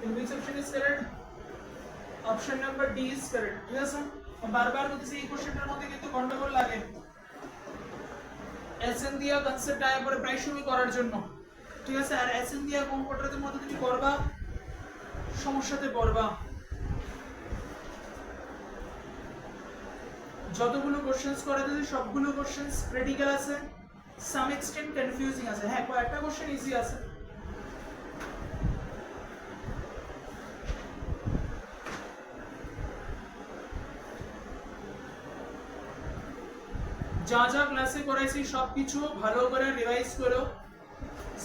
in which option is correct? Option number D is correct, ঠিক আছে। বারবার বলতেছি এই কোশ্চেনটার মধ্যে কিন্তু গন্ডগোল লাগে, এসএন দিয়া কনসেপ্ট আয়া পরে প্রায় সময় করার জন্য, ঠিক আছে। আর এসএন দিয়া কোন কোটার মধ্যে তুমি করবা সমস্যাতে পড়বা। যতগুলো কোশ্চেনস করাতে সবগুলো কোশ্চেনস ক্রিটিক্যাল আছে, সাম এক্সটেন্ট কনফিউজিং আছে। হ্যাঁ, কয়েকটা কোশ্চেন ইজি আছে। যা যা ক্লাসে করাইছি সবকিছু ভালো করে রিভাইজ করো,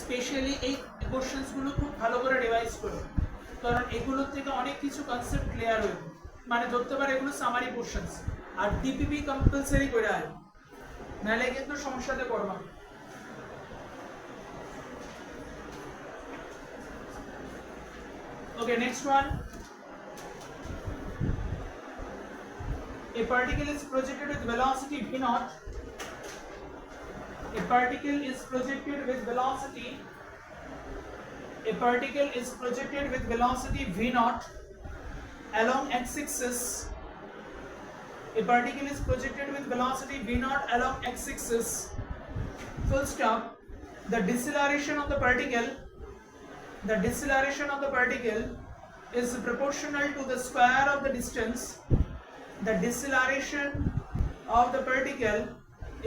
স্পেশালি এই কোশ্চেন্স গুলো খুব ভালো করে রিভাইজ করো, কারণ এগুলোর থেকে অনেক কিছু কনসেপ্ট ক্লিয়ার হয়ে মানে ধরতে পারে এগুলো সামারি কোশ্চেন্স। আর ডিপিপি কম্পালসারি করে আয়, নাহলে কিন্তু সমস্যাতে পড়বা। Okay, next one. A particle is projected with velocity v naught. A particle is projected with velocity. A particle is projected with velocity v naught along x-axis. A particle is projected with velocity v naught along x-axis. Full stop. The deceleration of the particle is proportional to the square of the distance. The deceleration of the particle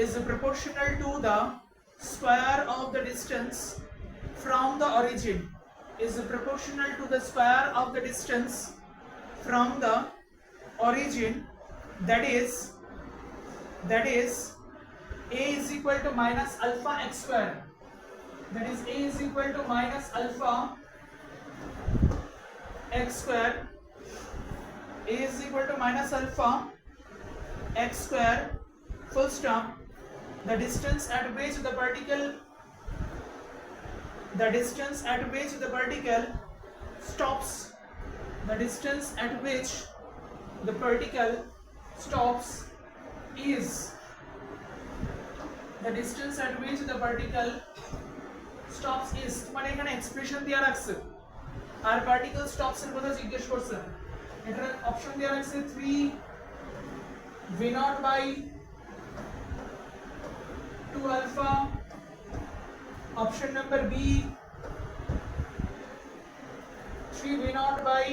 is proportional to the square of the distance from the origin. Is proportional to the square of the distance from the origin. That is a is equal to minus alpha x square. That is a is equal to minus alpha x square. A is equal to minus alpha x square. Full stop. The distance at which the particle stops. The distance at which the particle stops is. The distance at which the particle stops is. মানে এখানে expression দেয়া রাখছে আর particle stops এর কথা জিজ্ঞেস করছে। এটা option দেয়া রাখছে 3 v0 by 2 alpha. Option number B 3 v0 by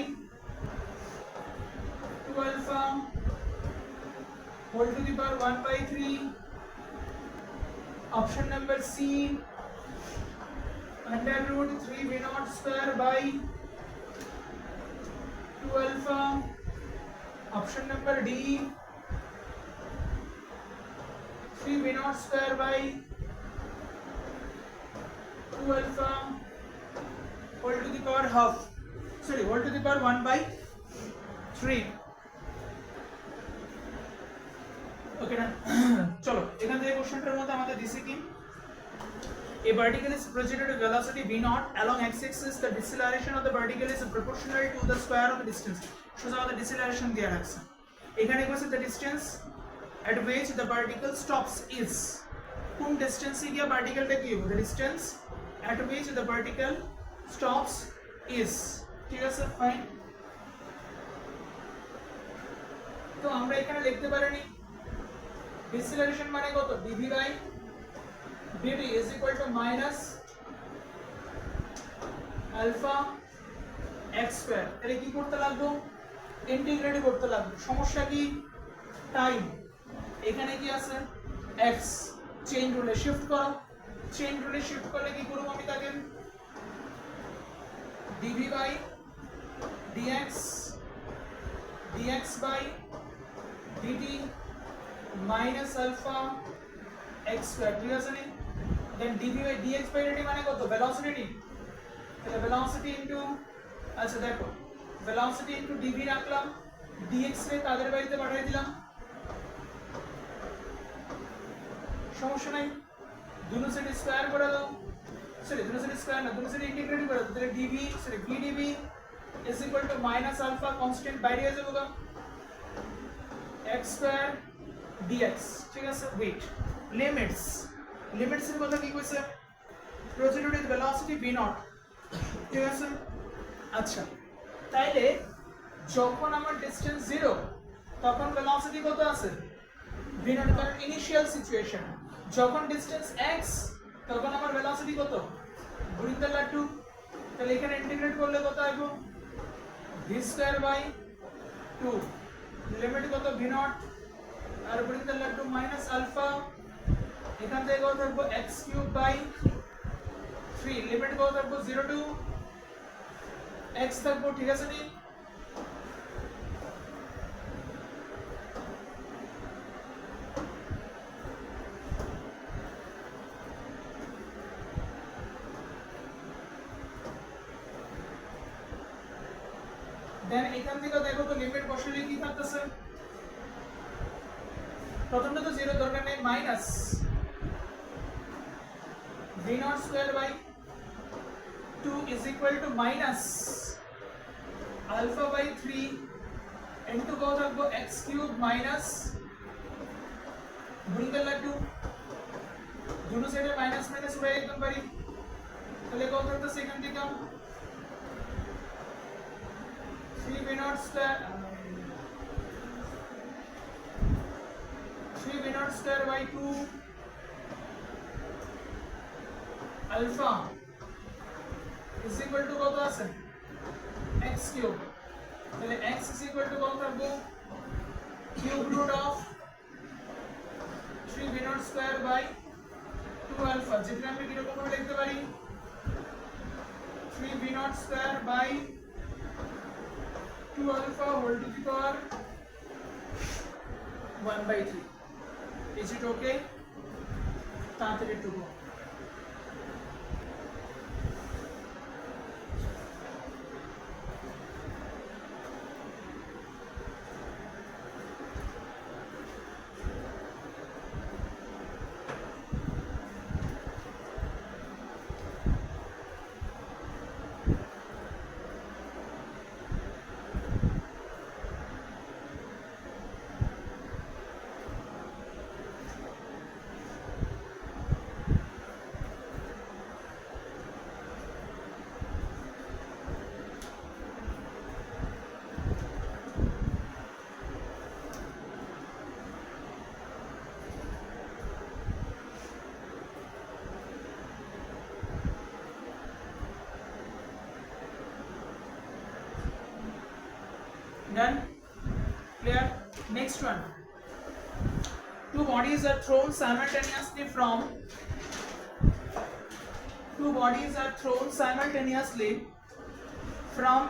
2 alpha whole to the power 1 by 3. Option number C under root 3 v0 square by 2 alpha. Option number D 3 v0 square by 2 alpha whole to the power half. Sorry, whole to the power 1 by 3. Okay না? চলো এখান থেকে কোশ্চেনটার মধ্যে আমাদের দিছে কি a particle is projected with velocity v naught along x-axis. The deceleration of the particle is proportional to the square of the distance. সোজা আমাদের deceleration দেয়া আছে। এখানে কইছে the distance at which the particle stops is. কোন ডিসটেন্সে গিয়ে পার্টিকেলটা কি হবে? The distance at which the particle stops is. ঠিক আছে, ফাইন। তো আমরা এখানে লিখতে পারিনি deceleration মানে কত? dv by dt is equal to minus alpha x square. তাহলে কি করতে লাগবে? ইন্টিগ্রেট করতে লাগবে। সমস্যা কি? টাইম। এখানে কি আছে? x। চেইন রুলে শিফট করো। চেইন রুলে শিফট করলে কি করব আমি তাকে? dv by dx by dt minus alpha x square. ঠিক আছে নি? then dv by dx by dt মানে কত? velocity। তাহলে velocity into আচ্ছা দেখো velocity into dv রাখলাম, dx রে তাদের বাড়িতে পাঠিয়ে দিলাম। সমস্যা নাই, দুটো সাইড স্কয়ার করে দাও। সরি, দুটো সাইড স্কয়ার না, দুটো সাইড ইন্টিগ্রেট করে দাও। তাহলে dv sorry vdv is equal to minus alpha constant বাইরে হয়ে যাবে x square dx। ঠিক আছে, ওয়েট লিমিটস এর কথা কি কইছে? projected with velocity v naught। ঠিক আছে, আচ্ছা তাইলে যখন আমার ডিসটেন্স 0 তখন ভেলোসিটি কত আছে? v naught। কারণ ইনিশিয়াল সিচুয়েশন। যখন ডিসটেন্স x তখন আমার ভেলোসিটি কত? বৃত্তের লাড্ডু। তাহলে এখানে ইন্টিগ্রেট করলে কত আসবে? v square by 2 লিমিট কত? v naught আর বৃত্তের লাড্ডু মাইনাস আলফা এখান থেকে কত থাকবো x³/3 লিমিট কত থাকবো 0 টু x থাকবো ঠিক আছে নি দেন এখান থেকে দেখো তো লিমিট বসালে কি থাকতেছে প্রথমটা তো 0 দরকার নেই minus v0²/2 is equal to minus alpha/3 into কত থাকবো x³ minus গুণ করলে 2 দুটো সাইডে মাইনাস মাইনাস উড়াই দিতে পারি তাহলে কত থাকতেছে এখান থেকে 3v0²/2 alpha is equal to কত আছে x³ তাহলে x is equal to কত থাকবো cube root of 3v0²/2 alpha যেটা আমরা কি রকম ভাবে লিখতে পারি 3v0²/2 alpha whole to the power 1/3 is it okay তাড়াতাড়ি টুকু Done? Clear? Next one. Two bodies are thrown simultaneously from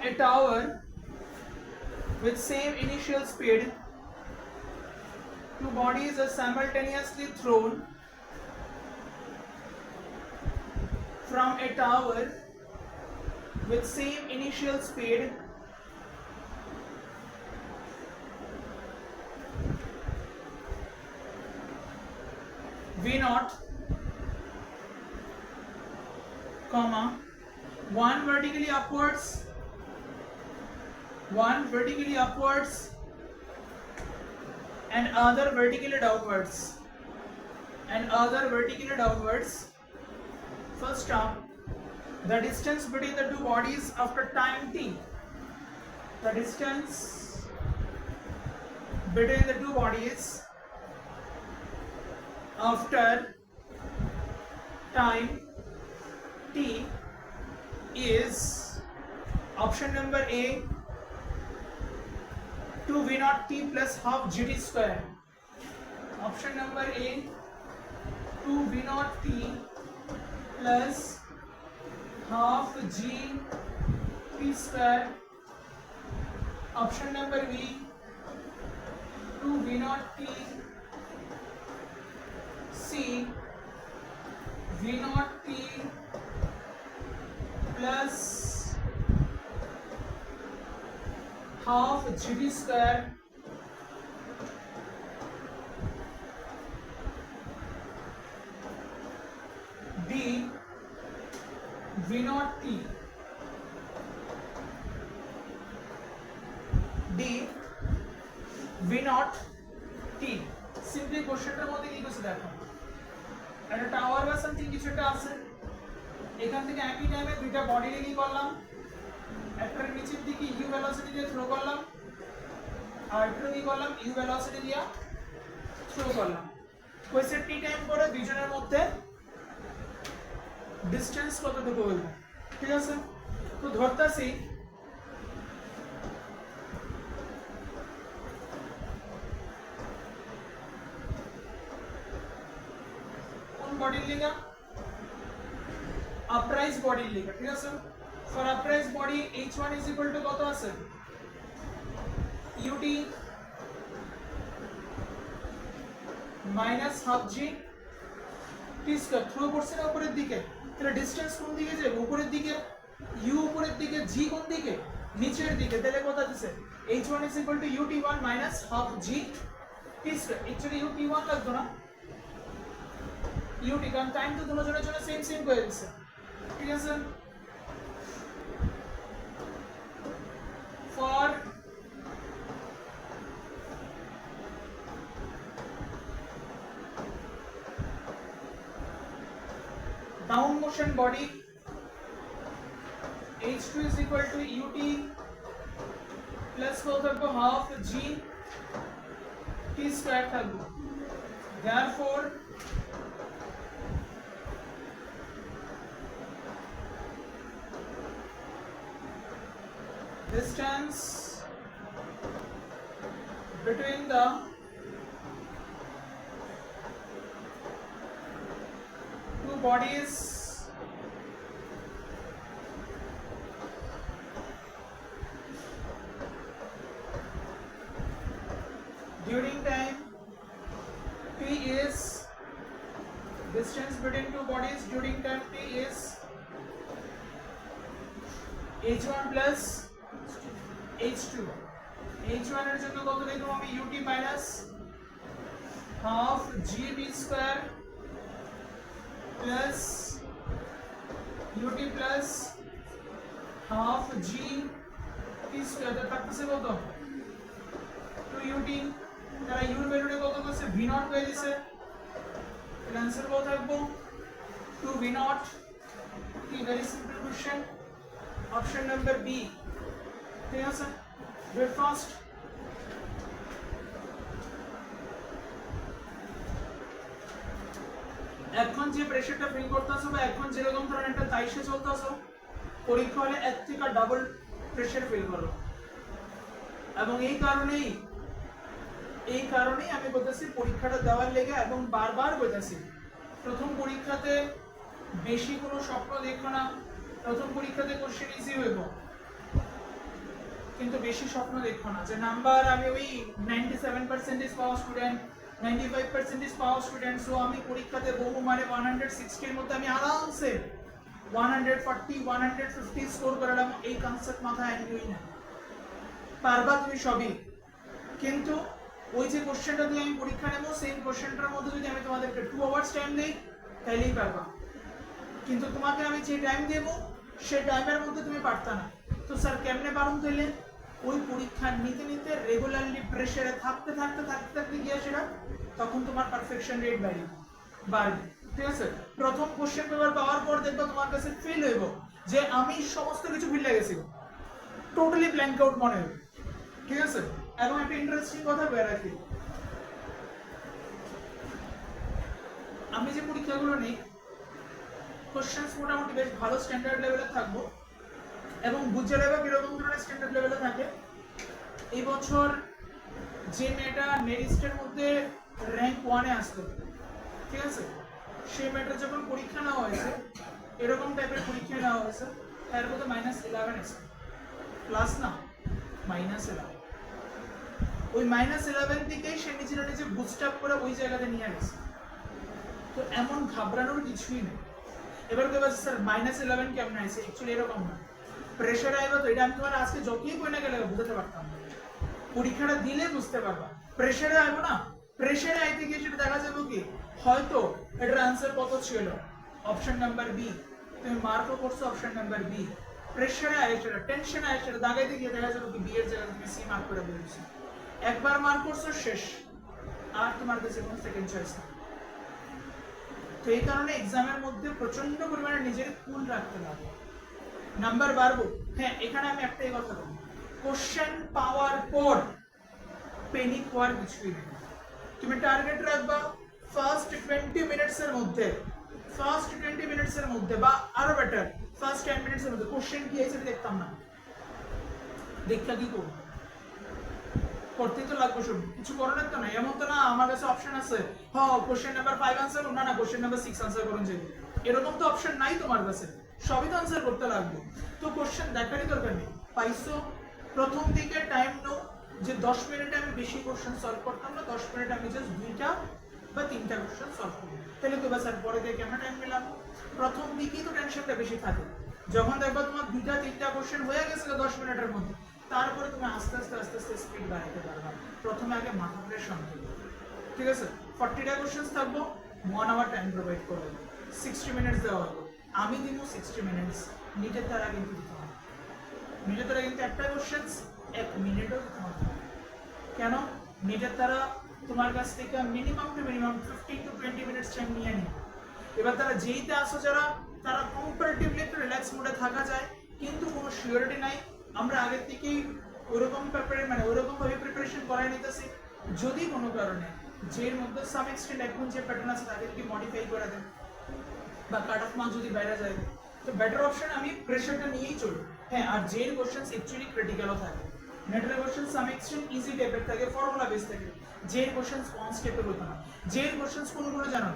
a tower with same initial speed. Two bodies are simultaneously thrown from a tower with same initial speed. v0, comma, one vertically upwards and other vertically downwards. First term, the distance between the two bodies after time t. The distance between the two bodies after time t is option number A 2v0t plus half gt square. Option number A 2v0t plus half gt square. Option number B 2v0t C v0t plus half gt square. D v0t D v0t simply কোশ্চেনটার মধ্যে কি কিছু দেখো একটা tower বা something কিছু একটা আছে এখান থেকে একই টাইমে দুইটা বডি রে কি করলাম একটার নিচের দিকে ইউ ভেলোসিটি দিয়ে থ্রো করলাম আর একটা কি করলাম ইউ ভেলোসিটি দিয়ে থ্রো করলাম কোয়েশ্চেন টি টাইম পরে দুইজনের মধ্যে ডিসটেন্স কতটুকু হলো ঠিক আছে তো ধরতাছি আপরাইজ বডির লিখে, ঠিক আছে? For uprise body h1 is equal to কত আছে? ut minus half g t square. Throw করছে না উপরের দিকে, তাহলে ডিসটেন্স কোন দিকে যাবে? উপরের দিকে। u উপরের দিকে, g কোন দিকে? নিচের দিকে। তাহলে কত দিছে? h1 is equal two ut1 minus half g t square. Actually ut1 লাগতো না, ut, কারণ টাইম তো দুজনের জন্য সেম সেম হয়ে গেছে, ঠিক আছে? For down motion body h2 is equal to ut plus কত থাকবে? half g t square থাকবে। therefore distance between the two bodies during time t is distance between two bodies during time t is h1 plus h2। h1 এর জন্য কত লিখব আমি? ut minus half gb square plus ut plus half g t square। থাকতেছে কত? 2ut। তারা u এর ভ্যালুটা কত করছে? v0 হয়ে গেছে। এর आंसर কত থাকবে? 2v0। কি very simple question, option number B, ঠিক আছে? Very fast. এখন যে প্রেসারটা ফিল করতেছো বা এখন যেরকম ধরনের একটা তাইশে চলতেছো, পরীক্ষা হলে এর থেকে ডাবল প্রেসার ফিল করো। এবং এই কারণেই আমি বলতেছি পরীক্ষাটা দেওয়ার লেগে, এবং বারবার বলতেছি প্রথম পরীক্ষাতে বেশি কোনো স্বপ্ন দেখো না। প্রথম পরীক্ষাতে কোশ্চেন ইজি হইব, কিন্তু বেশি স্বপ্ন দেখো না যে নাম্বার আমি ওই 97% পাওয়া স্টুডেন্ট, 95% পাওয়া স্টুডেন্ট, সো আমি পরীক্ষাতে বহু মানে 160 এর মধ্যে আমি আরামসে 140 150 স্কোর করলাম। এই কনসেপ্ট মাথায় আনবেই না, পারবা তুমি সবই, কিন্তু ওই যে কোশ্চেনটা দিয়ে আমি পরীক্ষা নেব, সেম কোশ্চেনটার মধ্যে যদি আমি তোমাদেরকে 2 আওয়ার্স টাইম দেই তাহলেই পারবা, কিন্তু তোমাকে আমি যে টাইম দেব সেই টাইমের মধ্যে তুমি পারতা না। তো স্যার কেমনে পারুন? তাহলে ওই পরীক্ষা নিতে নিতে রেগুলারলি প্রেসারে থাকতে গিয়ে সেটা তখন তোমার পারফেকশন রেট বাড়বে, ঠিক আছে? প্রথম কোশ্চেন পেপার পাওয়ার পর দেখবা তোমার কাছে ফিল হইব যে আমি সমস্ত কিছু ভুলে গেছি, টোটালি ব্ল্যাঙ্ক আউট মনে হবে, ঠিক আছে? এবং একটা ইন্টারেস্টিং কথা বের রাখি, আমি যে পরীক্ষাগুলো নেই কোশ্চেন্স মোটামুটি বেশ ভালো স্ট্যান্ডার্ড লেভেলে থাকবো, এবং বুঝে নেবে কিরকম ধরনের স্ট্যান্ডার্ড লেভেলে থাকে। এই বছর যে মেয়েটা নেরিস্টের মধ্যে র্যাঙ্ক 1-এ আসতো, ঠিক আছে, সেই মেয়েটা যখন পরীক্ষা নেওয়া হয়েছে, এরকম টাইপের পরীক্ষা নেওয়া হয়েছে, তার মধ্যে -11 এসে প্লাস না -11, ওই -11 থেকেই সে নিজে বুস্ট আপ করে ওই জায়গাতে নিয়ে গেছে। তো এমন ঘাবড়ানোর কিছুই নেই। এবার কেউ বলছে স্যার -11 কেমন আছে? অ্যাকচুয়ালি এরকম না, প্রেসার আইবা তো এটা আমি তোমার আজকে যতই কই না গেলে বুঝতে পারতাম, পরীক্ষাটা দিলে বুঝতে পারবা। প্রেসারে আইবো না, প্রেসারে আইতে গিয়ে সেটা দেখা যাবে কি হয়তো এটার आंसर কত ছিল অপশন নাম্বার বি, তুমি মার্কও করছো অপশন নাম্বার বি, প্রেসারে আইছে টেনশন আইছে দাগাইতে গিয়ে দেখা যাবে কি বি এর জায়গায় তুমি সি মার্ক করে দিয়েছো। একবার মার্ক করছো শেষ, আর তোমার কাছে কোনো সেকেন্ড চয়েস নেই। তো এই কারণে এক্সামের মধ্যে প্রচন্ড পরিমাণে নিজের কুল রাখতে লাগে, নাম্বার বাড়বো। হ্যাঁ, এখানে আমি একটাই কথা বলবো, কোশ্চেন পাওয়ার পর প্যানিক হওয়ার কিছুই নেই। তুমি টার্গেট রাখবা ফার্স্ট 20 মিনিটসের মধ্যে বা আরো বেটার ফার্স্ট 10 মিনিটসের মধ্যে কোশ্চেন কি আছে দেখতাম না, দেখা কি করবো, করতেই তো লাগবে, সব কিছু করার তো না। এমন তো না আমার কাছে অপশন আছে হ্যাঁ কোশ্চেন নাম্বার 5 আনসার, না কোশ্চেন নাম্বার 6 আনসার করুন, যে এরকম তো অপশন নাই তোমার কাছে, সবই তো আনসার করতে লাগবে। তো কোশ্চেন দেখারই দরকার নেই। পাইছো প্রথম দিকে টাইম নাও, যে 10 মিনিটে আমি বেশি কোশ্চেন সলভ করতাম না, 10 মিনিটে আমি জাস্ট 2টা বা 3টা কোশ্চেন সলভ করব, তাহলে তো বাস আর পরে দিয়ে কেমন টাইম পেলাম। প্রথম দিকেই তো টেনশনটা বেশি থাকে, যখন দেখবা তোমার 2টা 3টা কোশ্চেন হয়ে গেছে 10 মিনিটের মধ্যে, তারপরে তুমি আস্তে আস্তে আস্তে আস্তে স্পিড বাড়াতে পারবা। প্রথমে আগে মাথাটা শান্ত করো, ঠিক আছে? 40টা কোশ্চেন থাকবো, 1 আওয়ার টাইম প্রোভাইড করবো, 60 মিনিটস দেওয়া হবে। আমি দিব 60 মিনিটস, নিটের তারা কিন্তু দিতে হবে। নিটের তারা কিন্তু একটা কোশ্চেন 1 মিনিটও দিতে হবে। কেন? নিটের তারা তোমার কাছ থেকে minimum to minimum 15 to 20 minutes time নিয়ে নিবে। এবার তারা যেইতে আসো যারা, তারা কম্পারেটিভলি একটু রিল্যাক্স মোডে থাকা যায়, কিন্তু কোনো সিওরিটি নাই। আমরা আগের থেকেই ওরকম ওরকম ভাবে প্রিপারেশন করাই নিতেছি। যদি কোনো কারণে যের মধ্যে সাম এক্সটেন্ট এখন যে প্যাটার্ন আছে তাদেরকে মডিফাই করে দেন, বা কাট অফ মার্কস যদি বাইরে যায়, তো বেটার অপশন আমি প্রেশারটা নিয়েই চলবো। হ্যাঁ, আর যের কোশ্চেন্স অ্যাকচুয়ালি ক্রিটিক্যালও থাকে, নেটের কোশ্চেন সাম এক্সটেন্ট ইজি টাইপের থাকে, ফর্মুলা বেস থাকে। যের কোশ্চেন্স ওয়ান স্টেপের হতো না। যের কোশ্চেন্স কোনগুলো জানো?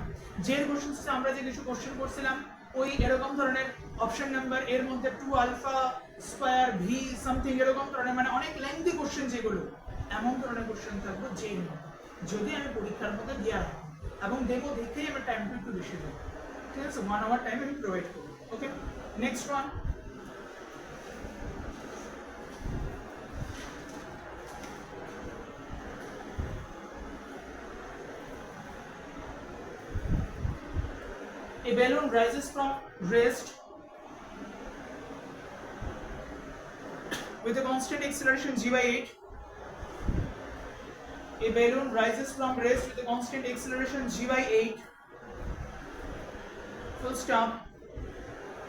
যের কোশ্চেন্স আমরা যে কিছু কোশ্চেন করছিলাম, ওই এরকম ধরনের অপশন নাম্বার এর মধ্যে 2 আলফা স্কয়ার ভি সামথিং এরকম ধরনের, মানে অনেক লেন্থি কোশ্চেন যেগুলো, এমন ধরনের কোশ্চেন থাকবে যের মধ্যে যদি আমি পরীক্ষার মধ্যে দেওয়া রাখি এবং দেবো, দেখেই আমার টাইমটা একটু বেশি দেবো, ঠিক আছে? 1 আওয়ার টাইম আমি প্রোভাইড করবো। Okay, next one. A balloon rises from rest with a constant acceleration g by 8. A balloon rises from rest with a constant acceleration g by 8. Full stop.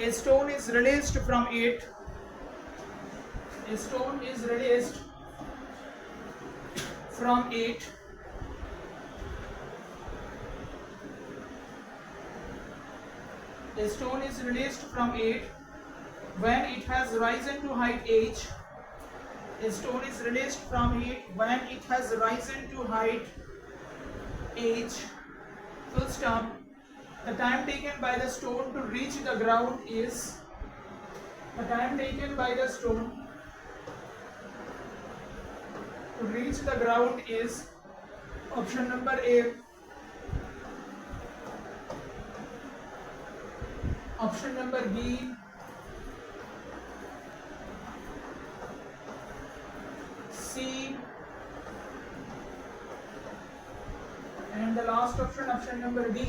A stone is released from it. A stone is released from it. A stone is released from it when it has risen to height h. A stone is released from it when it has risen to height h. Full stop. The time taken by the stone to reach the ground is. The time taken by the stone to reach the ground is option number A. Option number B. C. And the last option, option number D.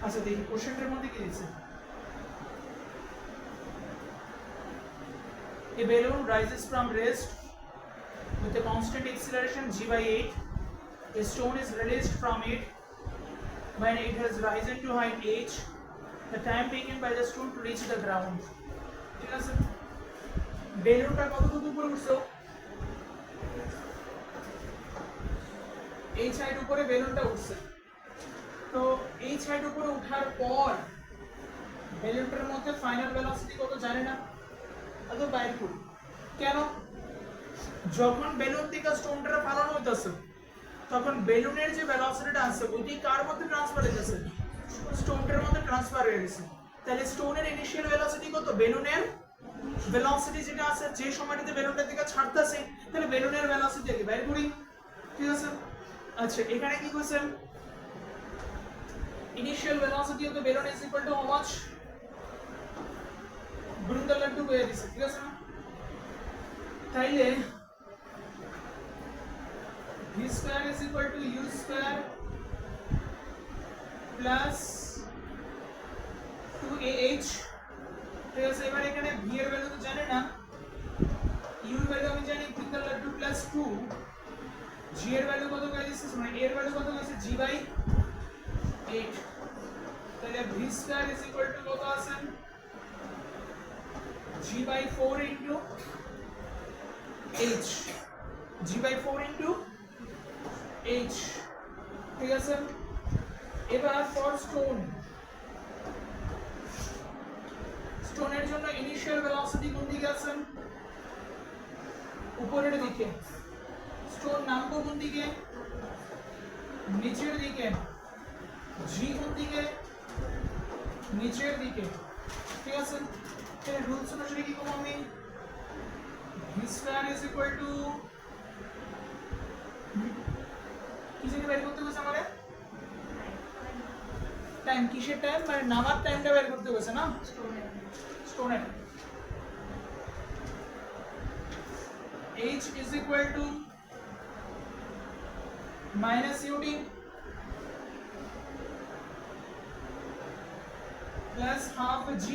আচ্ছা দেখি কোশ্চেনটার মধ্যে কি দিয়েছে। A balloon rises from rest with a constant acceleration g by 8. A stone is released from it when it has risen to height h. The time taken by the stone to reach the ground. ঠিক আছে, বেলুনটা কতটুকু উপরে উঠছে? এই side উপরে বেলুনটা উঠছে। তো এই সাইড উপরে ওঠার পর বেলুনটার মধ্যে ফাইনাল ভেলোসিটি কত জানি না, অত বাইর করি। কেন? যখন বেলুন থেকে স্টোনটা ফালানো হইতেছে তখন বেলুনের যে ভেলোসিটিটা আছে ওইটি কার মধ্যে ট্রান্সফার হইতেছে? স্টোনটার মধ্যে ট্রান্সফার হয়ে গেছে। তাহলে স্টোনের ইনিশিয়াল ভেলোসিটি কত? বেলুনের ভেলোসিটি যেটা আছে যে সময়টাতে বেলুনটা থেকে ছাড়তেছে, তাহলে বেলুনের ভেলোসিটি কি বাইর করি, ঠিক আছে? আচ্ছা এখানে কি কইছেন? Initial velocity of the balloon is equal to how much? বৃন্দার laddu পেয়ে দিছে, ঠিক আছে না? তাইলে v square is equal to u square plus 2ah, ঠিক আছে? এবার এখানে v এর ভ্যালু তো জানি না, u এর ভ্যালু আমি জানি বৃন্দার লাড্ডু প্লাস 2, g এর ভ্যালু কত পেয়েছে, মানে a এর ভ্যালু কত পেয়েছে, g বাই 8। তাহলে v square is equal to কত আছে, g by 4 into h, g by 4 into h, ঠিক আছে? এবার ফর স্টোনের জন্য ইনিশিয়াল ভেলোসিটি কোন দিকে আছে, উপরের দিকে। স্টোন নামবো কোন দিকে, নিচের দিকে। জি কোন দিকে, নিচের দিকে, ঠিক আছে? তাহলে রুলস অনুসারে কি করব আমি, v square is equal to কি জানি বের করতে গেছে আমারে, টাইম, কিসের টাইম, মানে নামার টাইমটা বের করতে গেছে না, স্টোনের। h is equal to minus ud plus half g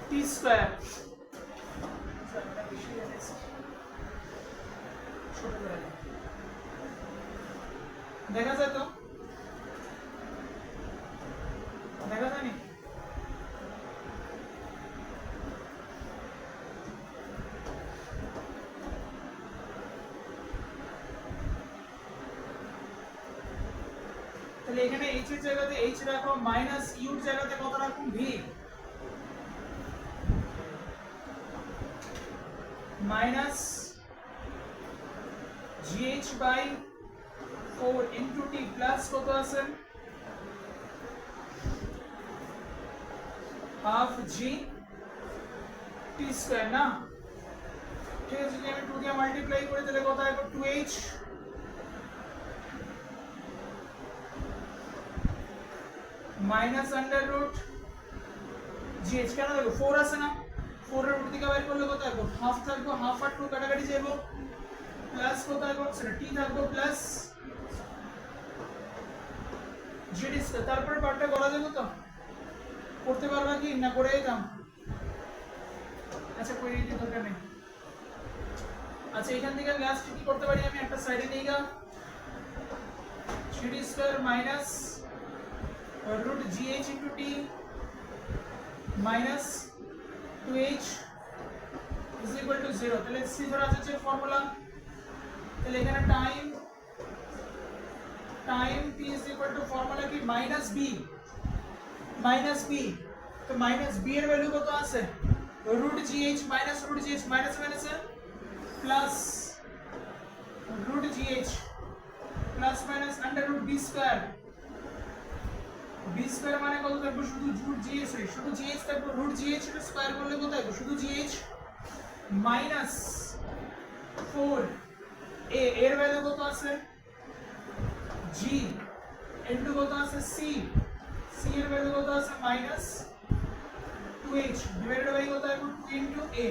t square, দেখা যায় তো, দেখা যায়নি? তাহলে এখানে h এর জায়গাতে h রাখো, মাইনাস u এর জায়গাতে কত রাখুন, v, minus gh by 4 into t plus কত আছে, হাফ g t স্কয়ার না, ঠিক আছে? যদি আমি 2 দিয়ে মাল্টিপ্লাই করি তাহলে কত হবে, 2h minus under root gh, কেন দেখো 4 আছে না, 4 এর রুট থেকে বের করলে কত হবে, হাফ থাকবে, হাফ আর 2 কাটাকাটি যাবে, প্লাস কত হবে, সেটা t থাকবে প্লাস g t স্কয়ার। তারপরে পার্টটা করা যাবে তো, করতে পারবা কি না, করে দিতাম? আচ্ছা করে দিতে দরকার নেই। আচ্ছা এখান থেকে লাস্ট কি করতে পারি আমি, একটা সাইডে নিয়ে গেলাম, g square minus root gh into t minus 2h is equal to 0। তাহলে c ধরা যাচ্ছে ফর্মুলা, তাহলে এখানে time t is equal to formula কি, মাইনাস b, তো মাইনাস b এর ভ্যালু কত আছে, root gh minus root gh, minus minus plus root gh plus minus under root b square, b square মানে কত থাকবে, শুধু root gh, শুধু gh থাকবে, root gh এর স্কয়ার করলে কত হবে, শুধু gh মাইনাস 4 a এর ভ্যালু কত আছে, g ইনটু কত আছে, c এর ভ্যালু কত আছে, মাইনাস 2h ডিভাইডেড বাই কত হবে, 2 ইনটু a,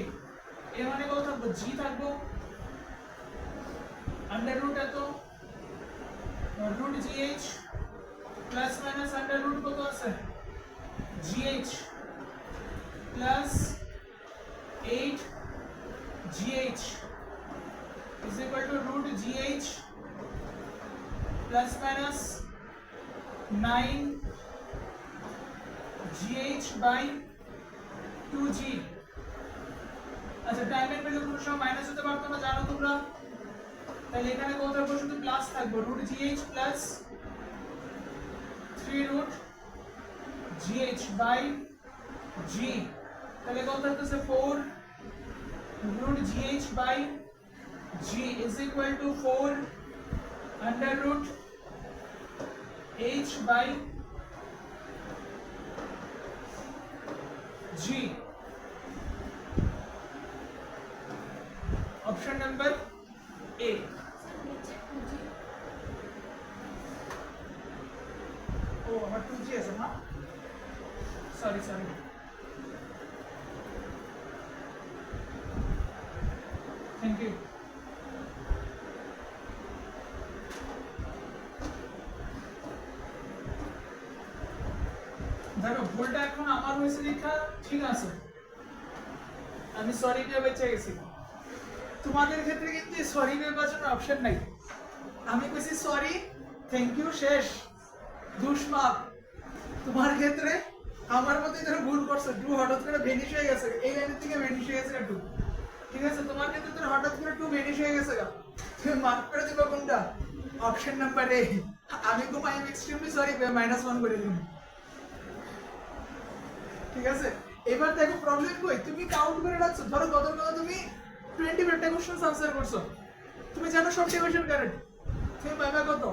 এর মানে কত থাকবে, g থাকবে আন্ডার রুট এত root gh plus minus under root কত আছে, gh plus 8 gh is equal to root gh plus minus 9 gh by 2g। আচ্ছা টাইমের ভ্যালু কোনো সময় মাইনাস হতে পারতো না, জানো তোমরা? তাহলে এখানে কত থাকবে, শুধু প্লাস থাকবে, root gh plus 3 root gh by g, তাহলে কত থাকতেছে 4 root gh by g is equal to 4 under root h by g। Option number A. ओ हमारा 2g আছে না, সরি উল্টা এখন আমার হয়েছে লেখা ঠিক আছে, আমি সরি দিয়ে বেঁচে গেছি। তোমাদের ক্ষেত্রে কিন্তু সরি নির্বাচনের অপশন নাই। আমি কইছি সরি, থ্যাংক ইউ, শেষ, দুষ্মাপ। তোমার ক্ষেত্রে আমার মধ্যে ধরো ভুল করছো, টু হঠাৎ করে ভেনিশ হয়ে গেছে, এই লাইনের থেকে ভেনিশ হয়ে গেছে টু, ঠিক আছে? তোমার ক্ষেত্রে ধরো হঠাৎ করে টু ভেনিশ হয়ে গেছে, তুমি মার্ক করে দিবা কোনটা? Option number A. আমি তো আই এম এক্সট্রিমলি সরি -1 করে দিই, ঠিক আছে? এবার দেখো প্রবলেম কই, তুমি কাউন্ট করে রাখছো, ধরো কত তুমি 25টা কোশ্চেন আনসার করছো, তুমি জানো সব কোশ্চেন কারেক্ট, তুমি পাবে কত?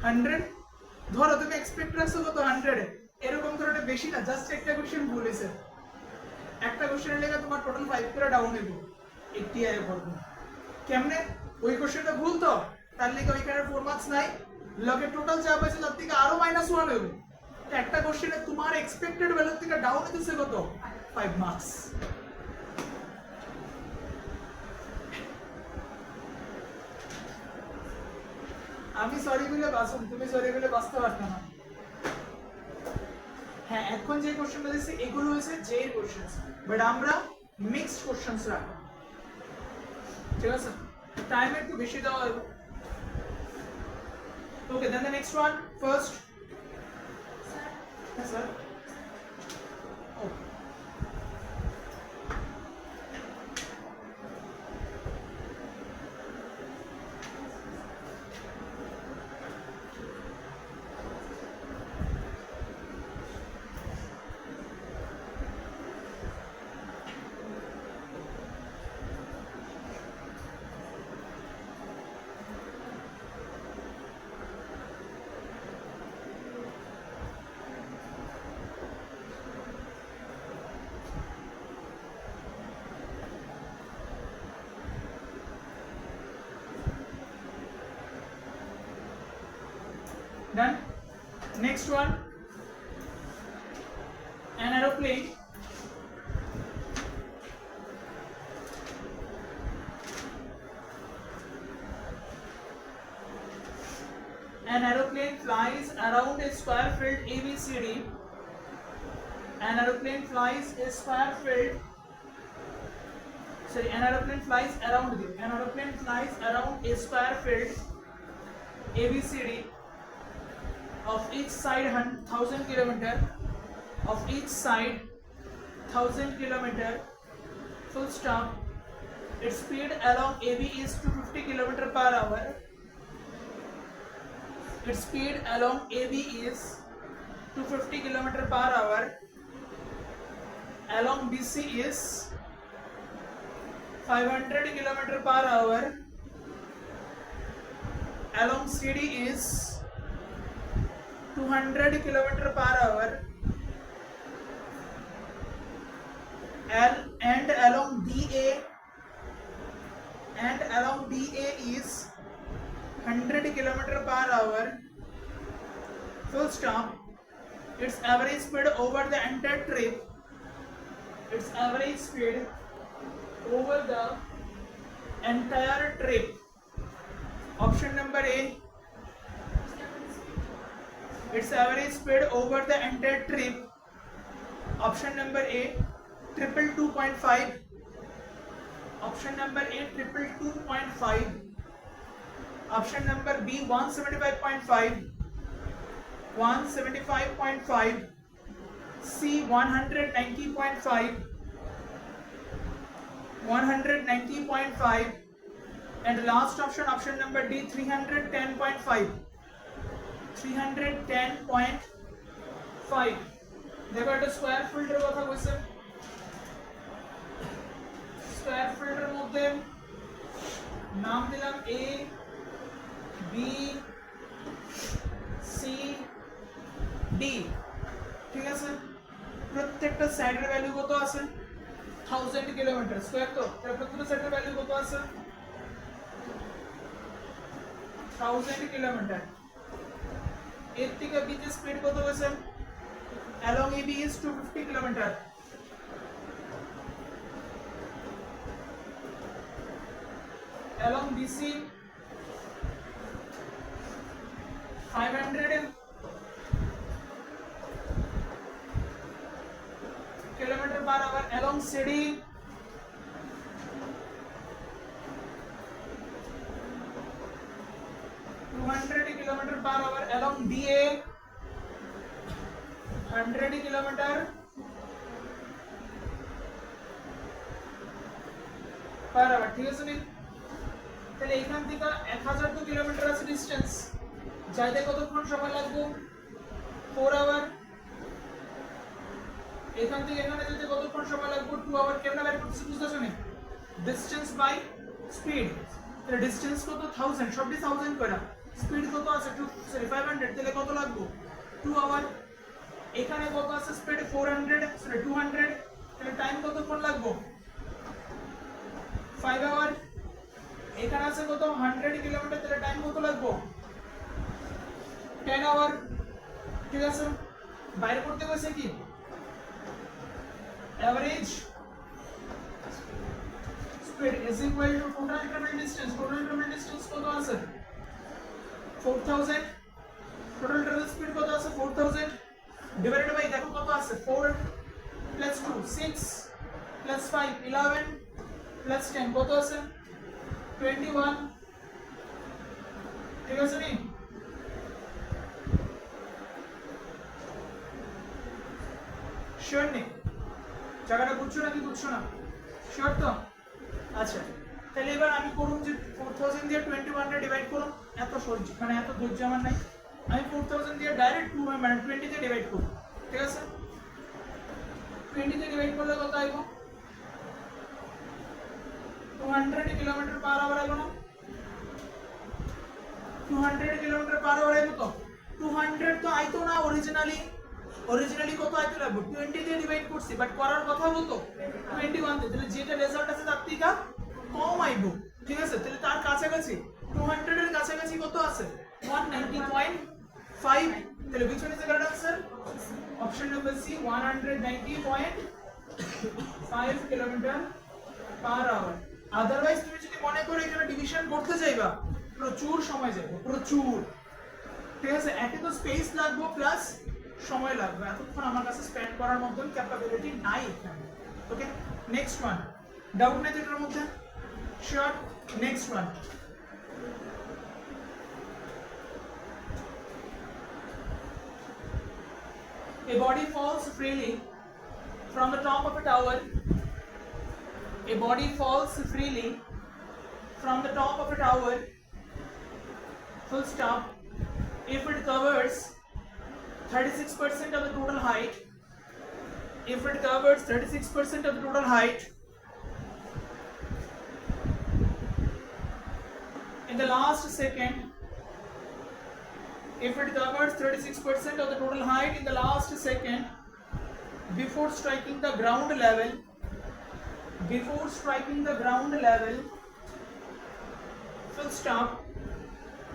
100। ধরো তুমি এক্সপেক্ট রাখছো কত? 100 এ। এরকম ধরনের বেশি না, জাস্ট একটা কোশ্চেন ভুল হয়েছে, একটা কোশ্চেনের লেগে তোমার টোটাল 5 করে ডাউন হইব 80 আয় পড়বে। কেমনে? ওই কোশ্চেনটা ভুল তো, তার লেগে ওইখানে 4 মার্কস নাই, লগে টোটাল যা পাইছে তার থেকে আরো -1 হইব। তো একটা কোশ্চেনে তোমার এক্সপেক্টেড ভ্যালু থেকে ডাউন হইতেছে কত? 5 মার্কস। আমি সরি বলে বাসুন, তুমি সরি বলে বাঁচতে পারতো না। হ্যাঁ, এখন যে কোশ্চেনটা দিছি এগুলো হচ্ছে জে এর কোশ্চেনস, বাট আমরা মিক্সড কোশ্চেনস রাখবো, ঠিক আছে? টাইম একটু বেশি দেওয়া হবে। ওকে, দেন দ্য নেক্সট ওয়ান, ফার্স্ট। হ্যাঁ sir. Okay, done. Next one, an aeroplane flies around a square field ABCD. An aeroplane flies a square field. Sorry, an aeroplane flies around a square field ABCD of each side 1000 kilometer, of each side 1000 kilometer, full stop. Its speed along AB is 250 kilometer per hour. Its speed along AB is 250 kilometer per hour. Along BC is 500 kilometer per hour. Along CD is 200 kilometer per hour. And along DA is 100 kilometer per hour. Full stop. Its average speed over the entire trip. Its average speed over the entire trip. Option number A. Its average speed over the entire trip. Option number A, 222.5. Option number A, 222.5. Option number B, 175.5. 175.5. C, 190.5. 190.5. And last option, option number D, 310.5. 310.5. দেখো একটা square ফিল্ডের কথা কইছে, square ফিল্ডের মধ্যে নাম দিলাম A B C D, ঠিক আছে? প্রত্যেকটা সাইডের ভ্যালু কত আছে? 1000 কিলোমিটার স্কয়ার, তো প্রত্যেকটা সাইডের ভ্যালু কত আছে? 1000 কিলোমিটার। এর থেকে B তে স্পিড কত হয়েছে? along AB is 250 kilometer. Along BC 500 per hour along CD. 200 kilometer per hour along DA. 100 kilometer per hour, ঠিক আছে নি? তাহলে এখান থেকে 1002 কিলোমিটার আছে ডিসটেন্স, যাইতে কতক্ষণ সময় লাগবে? 4 আওয়ার। এখান থেকে এখানে যেতে কতক্ষণ সময় লাগবে? 2 আওয়ার। কেমনে বের করতেছি বুঝতেছো নি? Distance by speed. তাহলে ডিসটেন্স কত? 1000, সবটি 1000 কইরা। স্পিড কত আছে? 500, তাহলে কত লাগবে? 2 আওয়ার। এখানে কত আছে স্পিড? 200, তাহলে টাইম কতক্ষণ লাগবে? 5 আওয়ার। এখানে আছে কত? 100 কিলোমিটার, তাহলে টাইম কত লাগবে? 10 আওয়ার। ঠিক আছে, বাইরে করতে কইছে কি? Average speed is equal two total travel distance. Total travel distance কত আছে? 4000। টোটাল ট্রাভেল স্পিড কত আছে? 4000 ডিভাইডেড বাই, দেখো কত আছে? 4 প্লাস 2 6 প্লাস 5 11 প্লাস 10 কত আছে? 21। ঠিক আছে নি? শিওর নি? জায়গাটা বুঝছো নাকি বুঝছো না? শিওর তো? আচ্ছা, তাহলে এবার আমি করুন যে 4000 দিয়ে 21 এ ডিভাইড করুন। এত সহজ, মানে এত ধৈর্য আমার নাই। আমি 4000 দিয়ে ডাইরেক্ট 20 তে ডিভাইড করব। ঠিক আছে, 20 তে ডিভাইড করলে কত আইব? 200 কিলোমিটার পার আওয়ার আইব না? 200 কিলোমিটার পার আওয়ার আইব তো? 200 তো আইতো না অরিজিনালি কত আইতো লাগবে? 20 দিয়ে ডিভাইড করছি, বাট করার কথা বলতো 21 তে। তাহলে যেটা রেজাল্ট আছে তার থেকে কম আইব। ঠিক আছে, তাহলে তার কাছাকাছি 200 এর কাছাকাছি কত আছে? 190.5। তাহলে which one is the correct answer? Option number C, 190.5 kilometre per hour. Otherwise তুমি যদি মনে করো এখানে ডিভিশন করতে যাইবা, প্রচুর সময় যাবে, প্রচুর। ঠিক আছে, একে তো স্পেস লাগবে প্লাস সময় লাগবে, এতক্ষণ আমার কাছে স্পেন্ড করার মতন ক্যাপাবিলিটি নাই এখানে। ওকে, নেক্সট ওয়ান। ডাউট নেই তো এটার মধ্যে? Sure? Next one. A body falls freely from the top of a tower. A body falls freely from the top of a tower, full stop, if it covers 36% of the total height. If it covers 36% of the total height, in the last second, if it covers 36% of the total height in the last second before striking the ground level, full stop,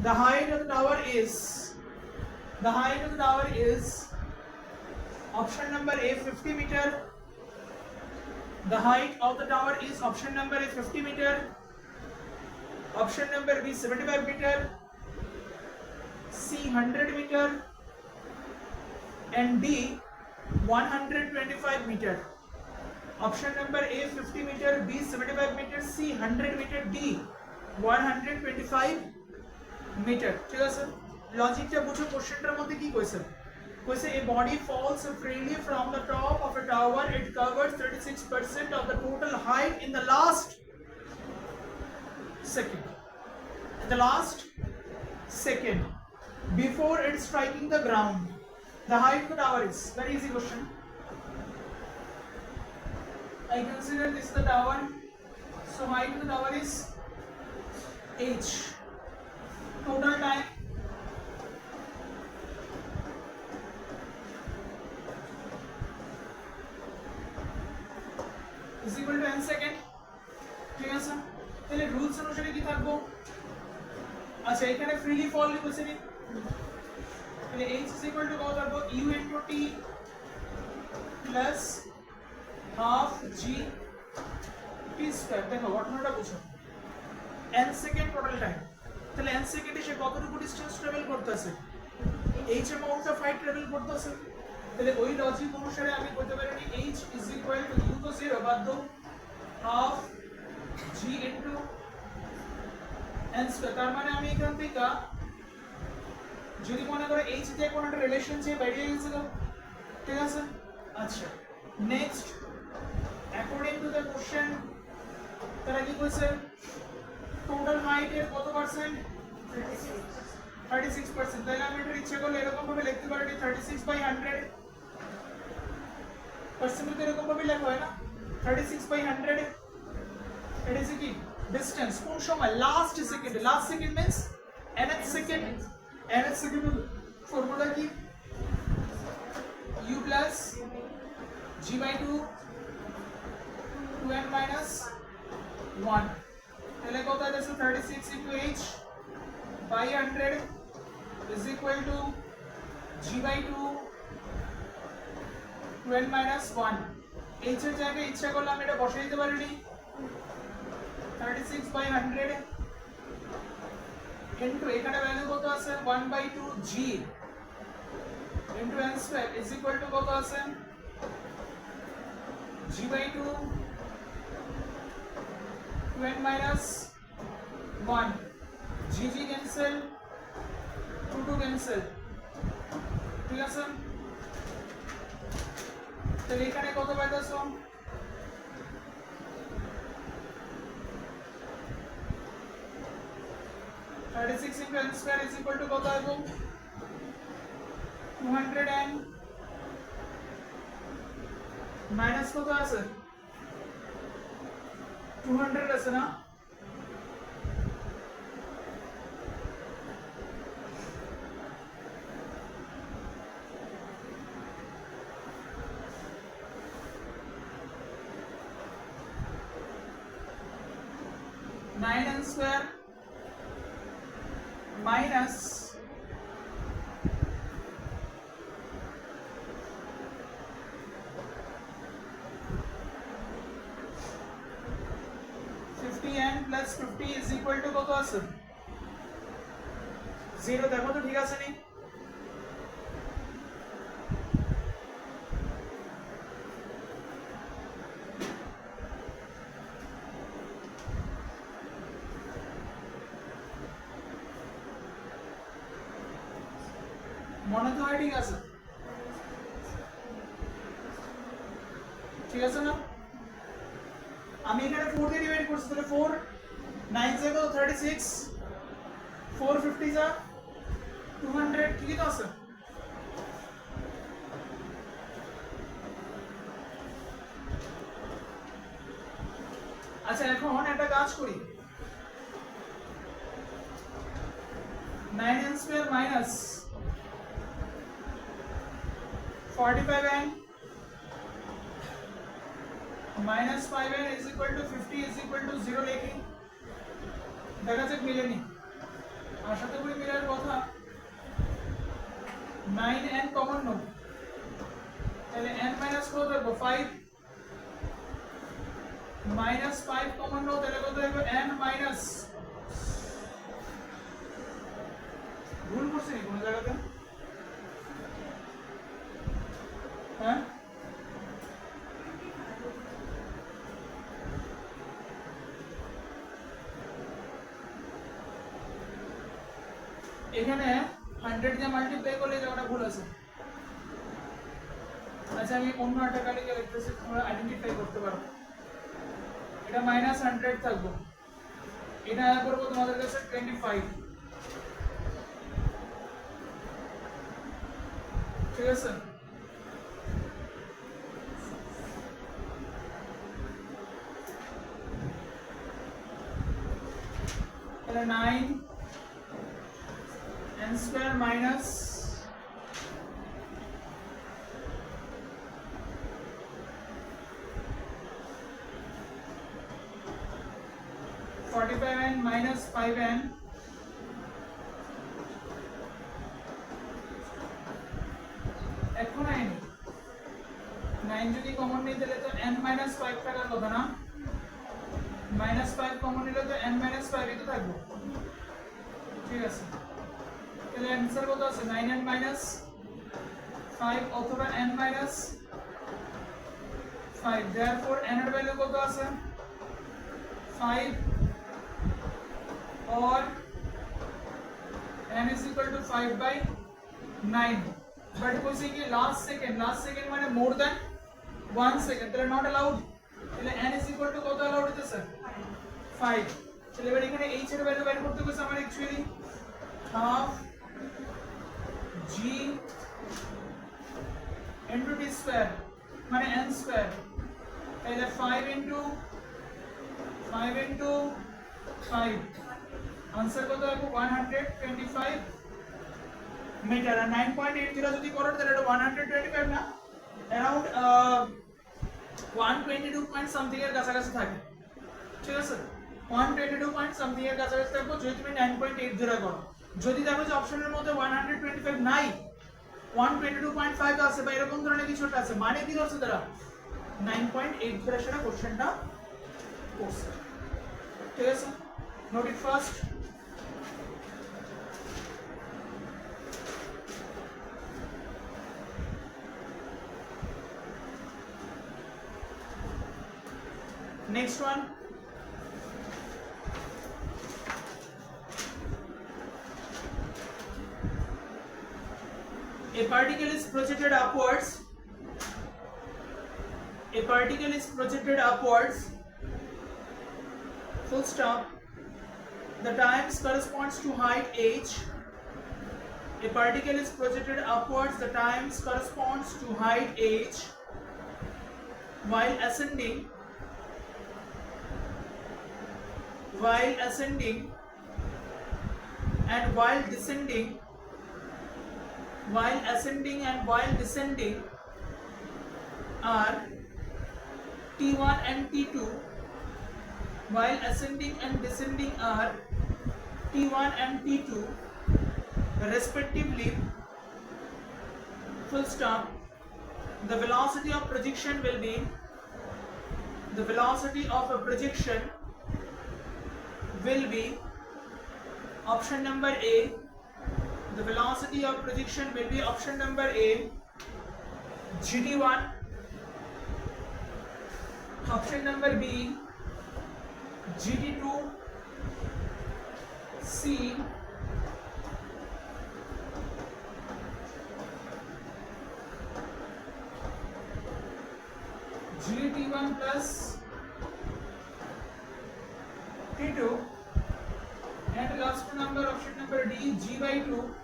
the height of the tower is option number A, 50 meter. The height of the tower is option number A, 50 meter. Option number B, 75 meter. C, 100 meter. And D, 125 meter. Option number A, 50 meter. B, 75 meter. C, 100 meter. D, 125 meter. ঠিক আছে, লজিকটা বুঝো। কোশ্চেনটার মধ্যে কি কইছে? কইছে a body falls freely from the top of a tower. It covers 36% of the total height in the last second. In the last second before it striking the ground. The height of the tower is, very easy question. I consider this the tower, so height of the tower is h. Total time is equal to n second. ঠিক আছে, তাহলে rules অনুসারে কি থাকবো? আচ্ছা, এখানে freely ফল লিখেছি নি, তাহলে h is equal to কত থাকবো? u into t plus half g t square। দেখো ঘটনাটা বুঝো, n সেকেন্ড টোটাল টাইম, তাহলে n সেকেন্ডে সে কতটুকু ডিসটেন্স ট্রাভেল করতেছে? h amount of height travel করতেছে। তাহলে ওই লজিক অনুসারে আমি বলতে পারি h is equal to 0 বাদ দাও হাফ জি ইনটু n স্কয়ার তার মানে আমি এখান থেকে যদি মনে করে এইচ দিয়ে কোনো একটা রিলেশন চেয়ে বেরিয়ে গেছিল ঠিক আছে আচ্ছা next according to the question তারা কি কইছে টোটাল হাইট এর কত পার্সেন্ট 36% তাহলে আমি এটা ইচ্ছে করলে এরকম ভাবে লিখতে পারি 36/100 পার্সেন্ট এরকম ভাবে লেখা হয় না 36/100 এটা কি ডিসটেন্স কোন সময় last second means nth second formula কি u plus g by 2 2n minus 1 তাহলে কত আছে 36 into h by 100 is equal to g by 2 2n minus 1 h এর জায়গায় ইচ্ছা করলে আমি এটা বসিয়ে দিতে পারি 36 by 100 into এখানে ভ্যালু কত আছে 1 by 2 g into n square is equal to কত আছে g by 2 2n minus 1 g cancel 2 cancel ঠিক আছে তাহলে এখানে কত পাইতেছো 36 into n square is equal to কত হবে 200 n মাইনাস কত আছে 200 আছে না nine n square minus 50n plus 50 is equal to কত আছে 0 দেখো তো ঠিক আছে নি মনে তো হয় ঠিক আছে ঠিক আছে না আমি এখানে 4 দিয়ে ডিভাইড করছি তাহলে 4 9 থেকে 36 450 যা 200 ঠিকই তো আছে আচ্ছা এখন একটা কাজ করি 9n square minus 45n minus 5n is equal to 50 is equal to 0 লিখি দেখা যাক মিলেনি আশা করি মিলার কথা 9n কমন নাও তাহলে n minus কত হবে 5 minus 5 কমন নাও তাহলে কত হবে n minus ভুল করছি কোন জায়গাতে হ্যাঁ এখানে 100 দিয়ে মাল্টিপ্লাই করলে জায়গাটা ভুল আছে আচ্ছা আমি অন্য একটা কালিকে লিখতেছি তোমরা আইডেন্টিফাই করতে পারো এটা -100 থাকবে এটা করব তোমাদের কাছে 25 ঠিক আছে তাহলে 9 n square minus 45n minus 5n এখন আইনি 9 যদি কমন নিই তাহলে তো n minus 5 থাকার কথা না minus 5 কমন নিলে তো n minus 5 ই তো থাকবে ঠিক আছে তাহলে आंसर কত আছে 9n minus 5 অথবা n minus 5 therefore n এর ভ্যালু কত আছে 5 or n is equal to 5 by 9 but Kose কি last second মানে more than 1 second তাহলে not allowed তাহলে n is equal to কত allowed হতে স্যার 5 তাহলে এবার এখানে h এর ভ্যালু বের করতে হবে আমার actually half g into t square মানে n square তাহলে 5 into 5 आंसर কত হবে 125 মিটার আর 9.80 যদি করো তাহলে এটা 125 না अराउंड 122 পয়েন্ট সামথিং এর কাছাকাছি থাকে ঠিক আছে 122 পয়েন্ট সামথিং এর কাছাকাছি থাকবে যদি তুমি 9.80 করো যদি দেখো যে অপশনের মধ্যে 125 নাই 122.5 আছে বা এরকম ধরনের কিছু একটা আছে মানে কি ধরছে তারা 9.8 ধরে সেটা কোশ্চেনটা করছে ঠিক আছে note it first next one a particle is projected upwards full stop the times corresponds to height h a particle is projected upwards the times corresponds to height h while ascending and while descending are T1 and T2 while ascending and descending are T1 and T2 respectively full stop the velocity of projection will be option number A the velocity of projection will be option number A GT1 option number B GT2 C GT1 plus T2 and last number option number D G by 2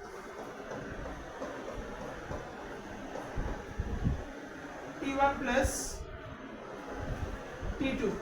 T1 plus T2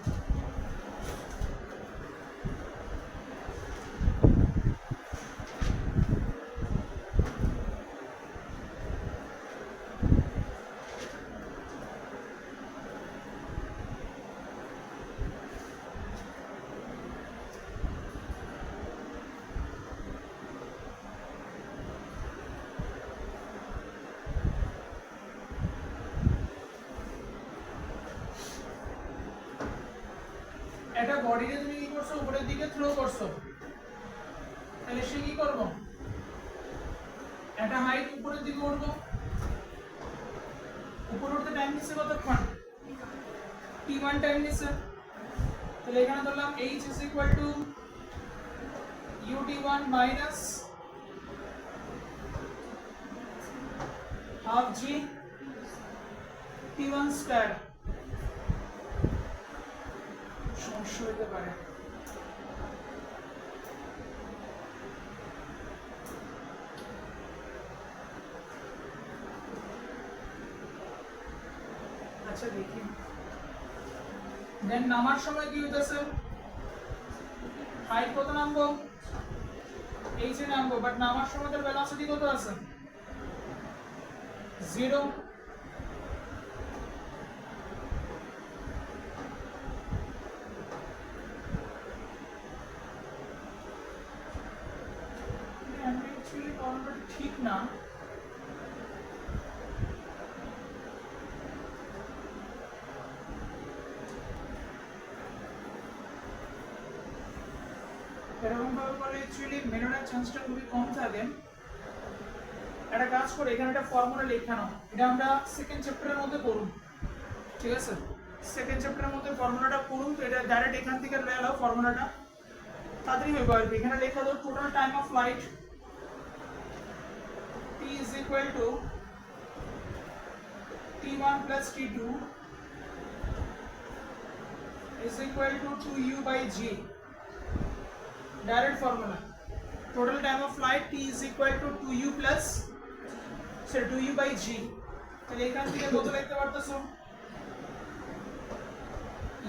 এটা বডিকে তুমি কি করছো উপরের দিকে throw করছো তাহলে সে কি করব এটা হাইট উপরের দিকে উঠবো উপরে উঠতে টাইম নিচ্ছে কতক্ষণ t1 টাইম নিচ্ছে তাহলে এখানে ধরলাম h is equal to ut1 minus half g t1 square সমস্যা হতে পারে আচ্ছা দেখি দেন নামার সময় কি হইতাছে হাইট কত নামবো এইচে নামবো বাট নামার সময় তার ভেলোসিটি কত আছে 0 ঠিক না এরকম ভাবে বলে অ্যাকচুয়ালি মেরোনার চান্সটা খুবই কম থাকে একটা কাজ করে এখানে একটা ফর্মুলা লেখানো এটা আমরা সেকেন্ড চ্যাপ্টারের মধ্যে পড়ব ঠিক আছে সেকেন্ড চ্যাপ্টারের মধ্যে ফর্মুলাটা করুন, তো এটা ডাইরেক্ট এখান থেকে লয়ে নাও ফর্মুলাটা, তাড়াতাড়ি হইব আর কি। এখানে লেখা দাও total time of flight t is equal to t1 plus t2 is equal to 2u by g. Direct formula. Total time of flight t is equal to 2u plus 2u by g. তাহলে এখান থেকে কত লিখতে পারতেছো?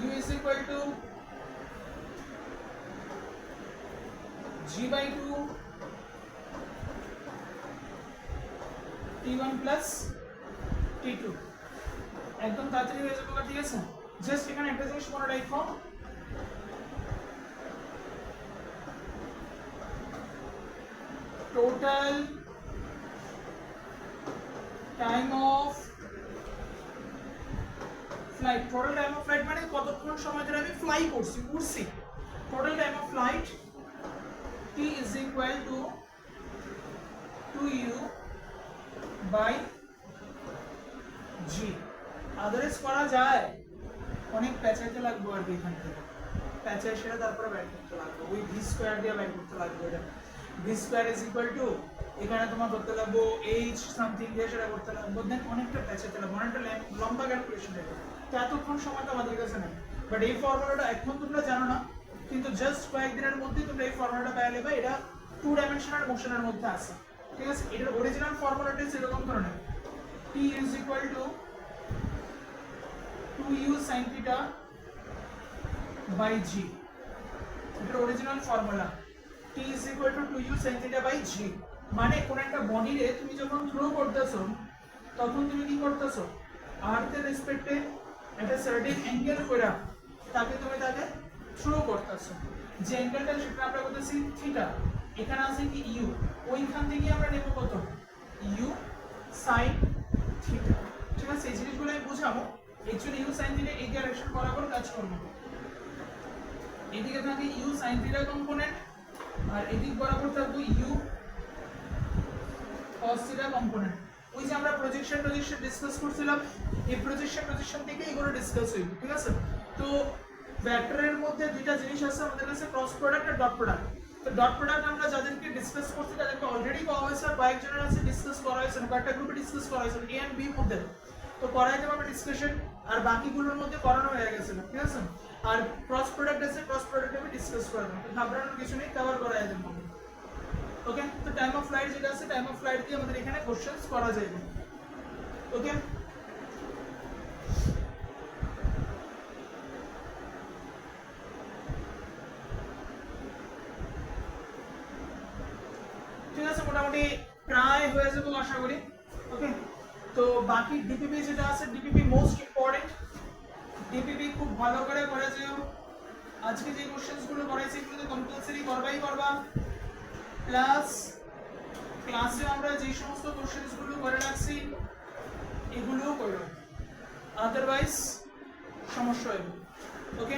u is equal to g by 2 t1 plus t2 একদম তাড়াতাড়ি হয়ে যাবে, ঠিক আছে? জাস্ট এখানে একটা জিনিস মনে রাখো, total time of flight, total time of flight মানে কতক্ষণ সময় ধরে আমি ফ্লাই করছি, উড়ছি। Total time of flight t is equal to 2u by g. Otherwise করা যায়, অনেক প্যাচাইতে লাগবে আর কি। এখান থেকে প্যাচাই সেটা তারপরে বাইর করতে লাগবে, ওই ভি স্কোয়ার দিয়ে বাইর করতে লাগবে। এটা V square is equal two এখানে তোমার করতে লাগবো এইচ সামথিং দিয়ে সেটা করতে লাগবো, দেন অনেকটা প্যাচাইতে লাগবে, অনেকটা লম্বা ক্যালকুলেশন হবে। তো এতক্ষণ সময় তো আমাদের কাছে নেই, বাট এই ফর্মুলাটা এখন তোমরা জানো না, কিন্তু জাস্ট কয়েকদিনের মধ্যেই তোমরা এই ফর্মুলাটা পেয়ে নেবে। এটা 2 ডাইমেনশনাল মোশনের মধ্যে আছে, ঠিক আছে? এটার অরিজিনাল ফর্মুলাটা সেরকম ধরনের, t is equal to 2u sin theta by g. এটার original formula t is equal to 2u sin theta by g। মানে কোন একটা বডিরে তুমি যখন থ্রো করতেছো তখন তুমি কি করতেছো, আর্থ এর রেসপেক্টে একটা সার্টেন অ্যাঙ্গেল কইরা তাকে থ্রো করতেছো। যে অ্যাঙ্গেলটা সেটা আমরা বলতেছি থিটা, এখানে আছে কি ইউ, ওইখান থেকে আমরা নেব কত, ইউ sin থিটা, ঠিক আছে? এই জিনিসগুলো আমি বুঝাবো। অ্যাকচুয়ালি ইউ sin থিটা এই ডাইরেকশন বরাবর কাজ করবে, এদিকে থাকে ইউ sin থিটা কম্পোনেন্ট, আর এদিক বরাবর থাকবে ইউ cos থিটা কম্পোনেন্ট। ওই যে আমরা প্রজেকশন ডিসকাস করছিলাম, এই প্রজেকশন থেকে এগুলো ডিসকাস হইবে, ঠিক আছে? তো ভেক্টরের মধ্যে দুইটা জিনিস আছে আমাদের কাছে, ক্রস প্রোডাক্ট আর ডট প্রোডাক্ট। তো ডট প্রোডাক্ট আমরা যাদেরকে ডিসকাস করছি তাদেরকে অলরেডি করা হয়েছে, আর কয়েকজনের আছে ডিসকাস করা হয়েছে, কয়েকটা গ্রুপে ডিসকাস করা হয়েছে এ এন্ড বি মধ্যে। তো করাইতে পারবে ডিসকাশন, আর বাকিগুলোর মধ্যে করানো হয়ে গেছে, ঠিক আছে? আর ক্রস প্রোডাক্ট আছে, ক্রস প্রোডাক্ট আমি ডিসকাস করে দেব, ঘাবড়ানোর কিছু নেই, কভার করাই দেব। ওকে, তো টাইম অফ ফ্লাইট যেটা আছে, টাইম অফ ফ্লাইট দিয়ে আমাদের এখানে কোশ্চেনস করা যাবে। ওকে, ঠিক আছে? মোটামুটি প্রায় হয়ে যাবে আশা করি। ওকে, তো বাকি ডিপিপি যেটা আছে, ডিপিপি মোস্ট ইম্পর্টেন্ট, ডিপিপি খুব ভালো করে করে যেও। আজকে যে কোশ্চেনস গুলো করাইছি এগুলো তো কম্পালসরি করবা, প্লাস ক্লাসে আমরা যে সমস্ত কোশ্চেনস গুলো করে রাখছি এগুলোও করো, আদারওয়াইজ সমস্যা হবে। ওকে।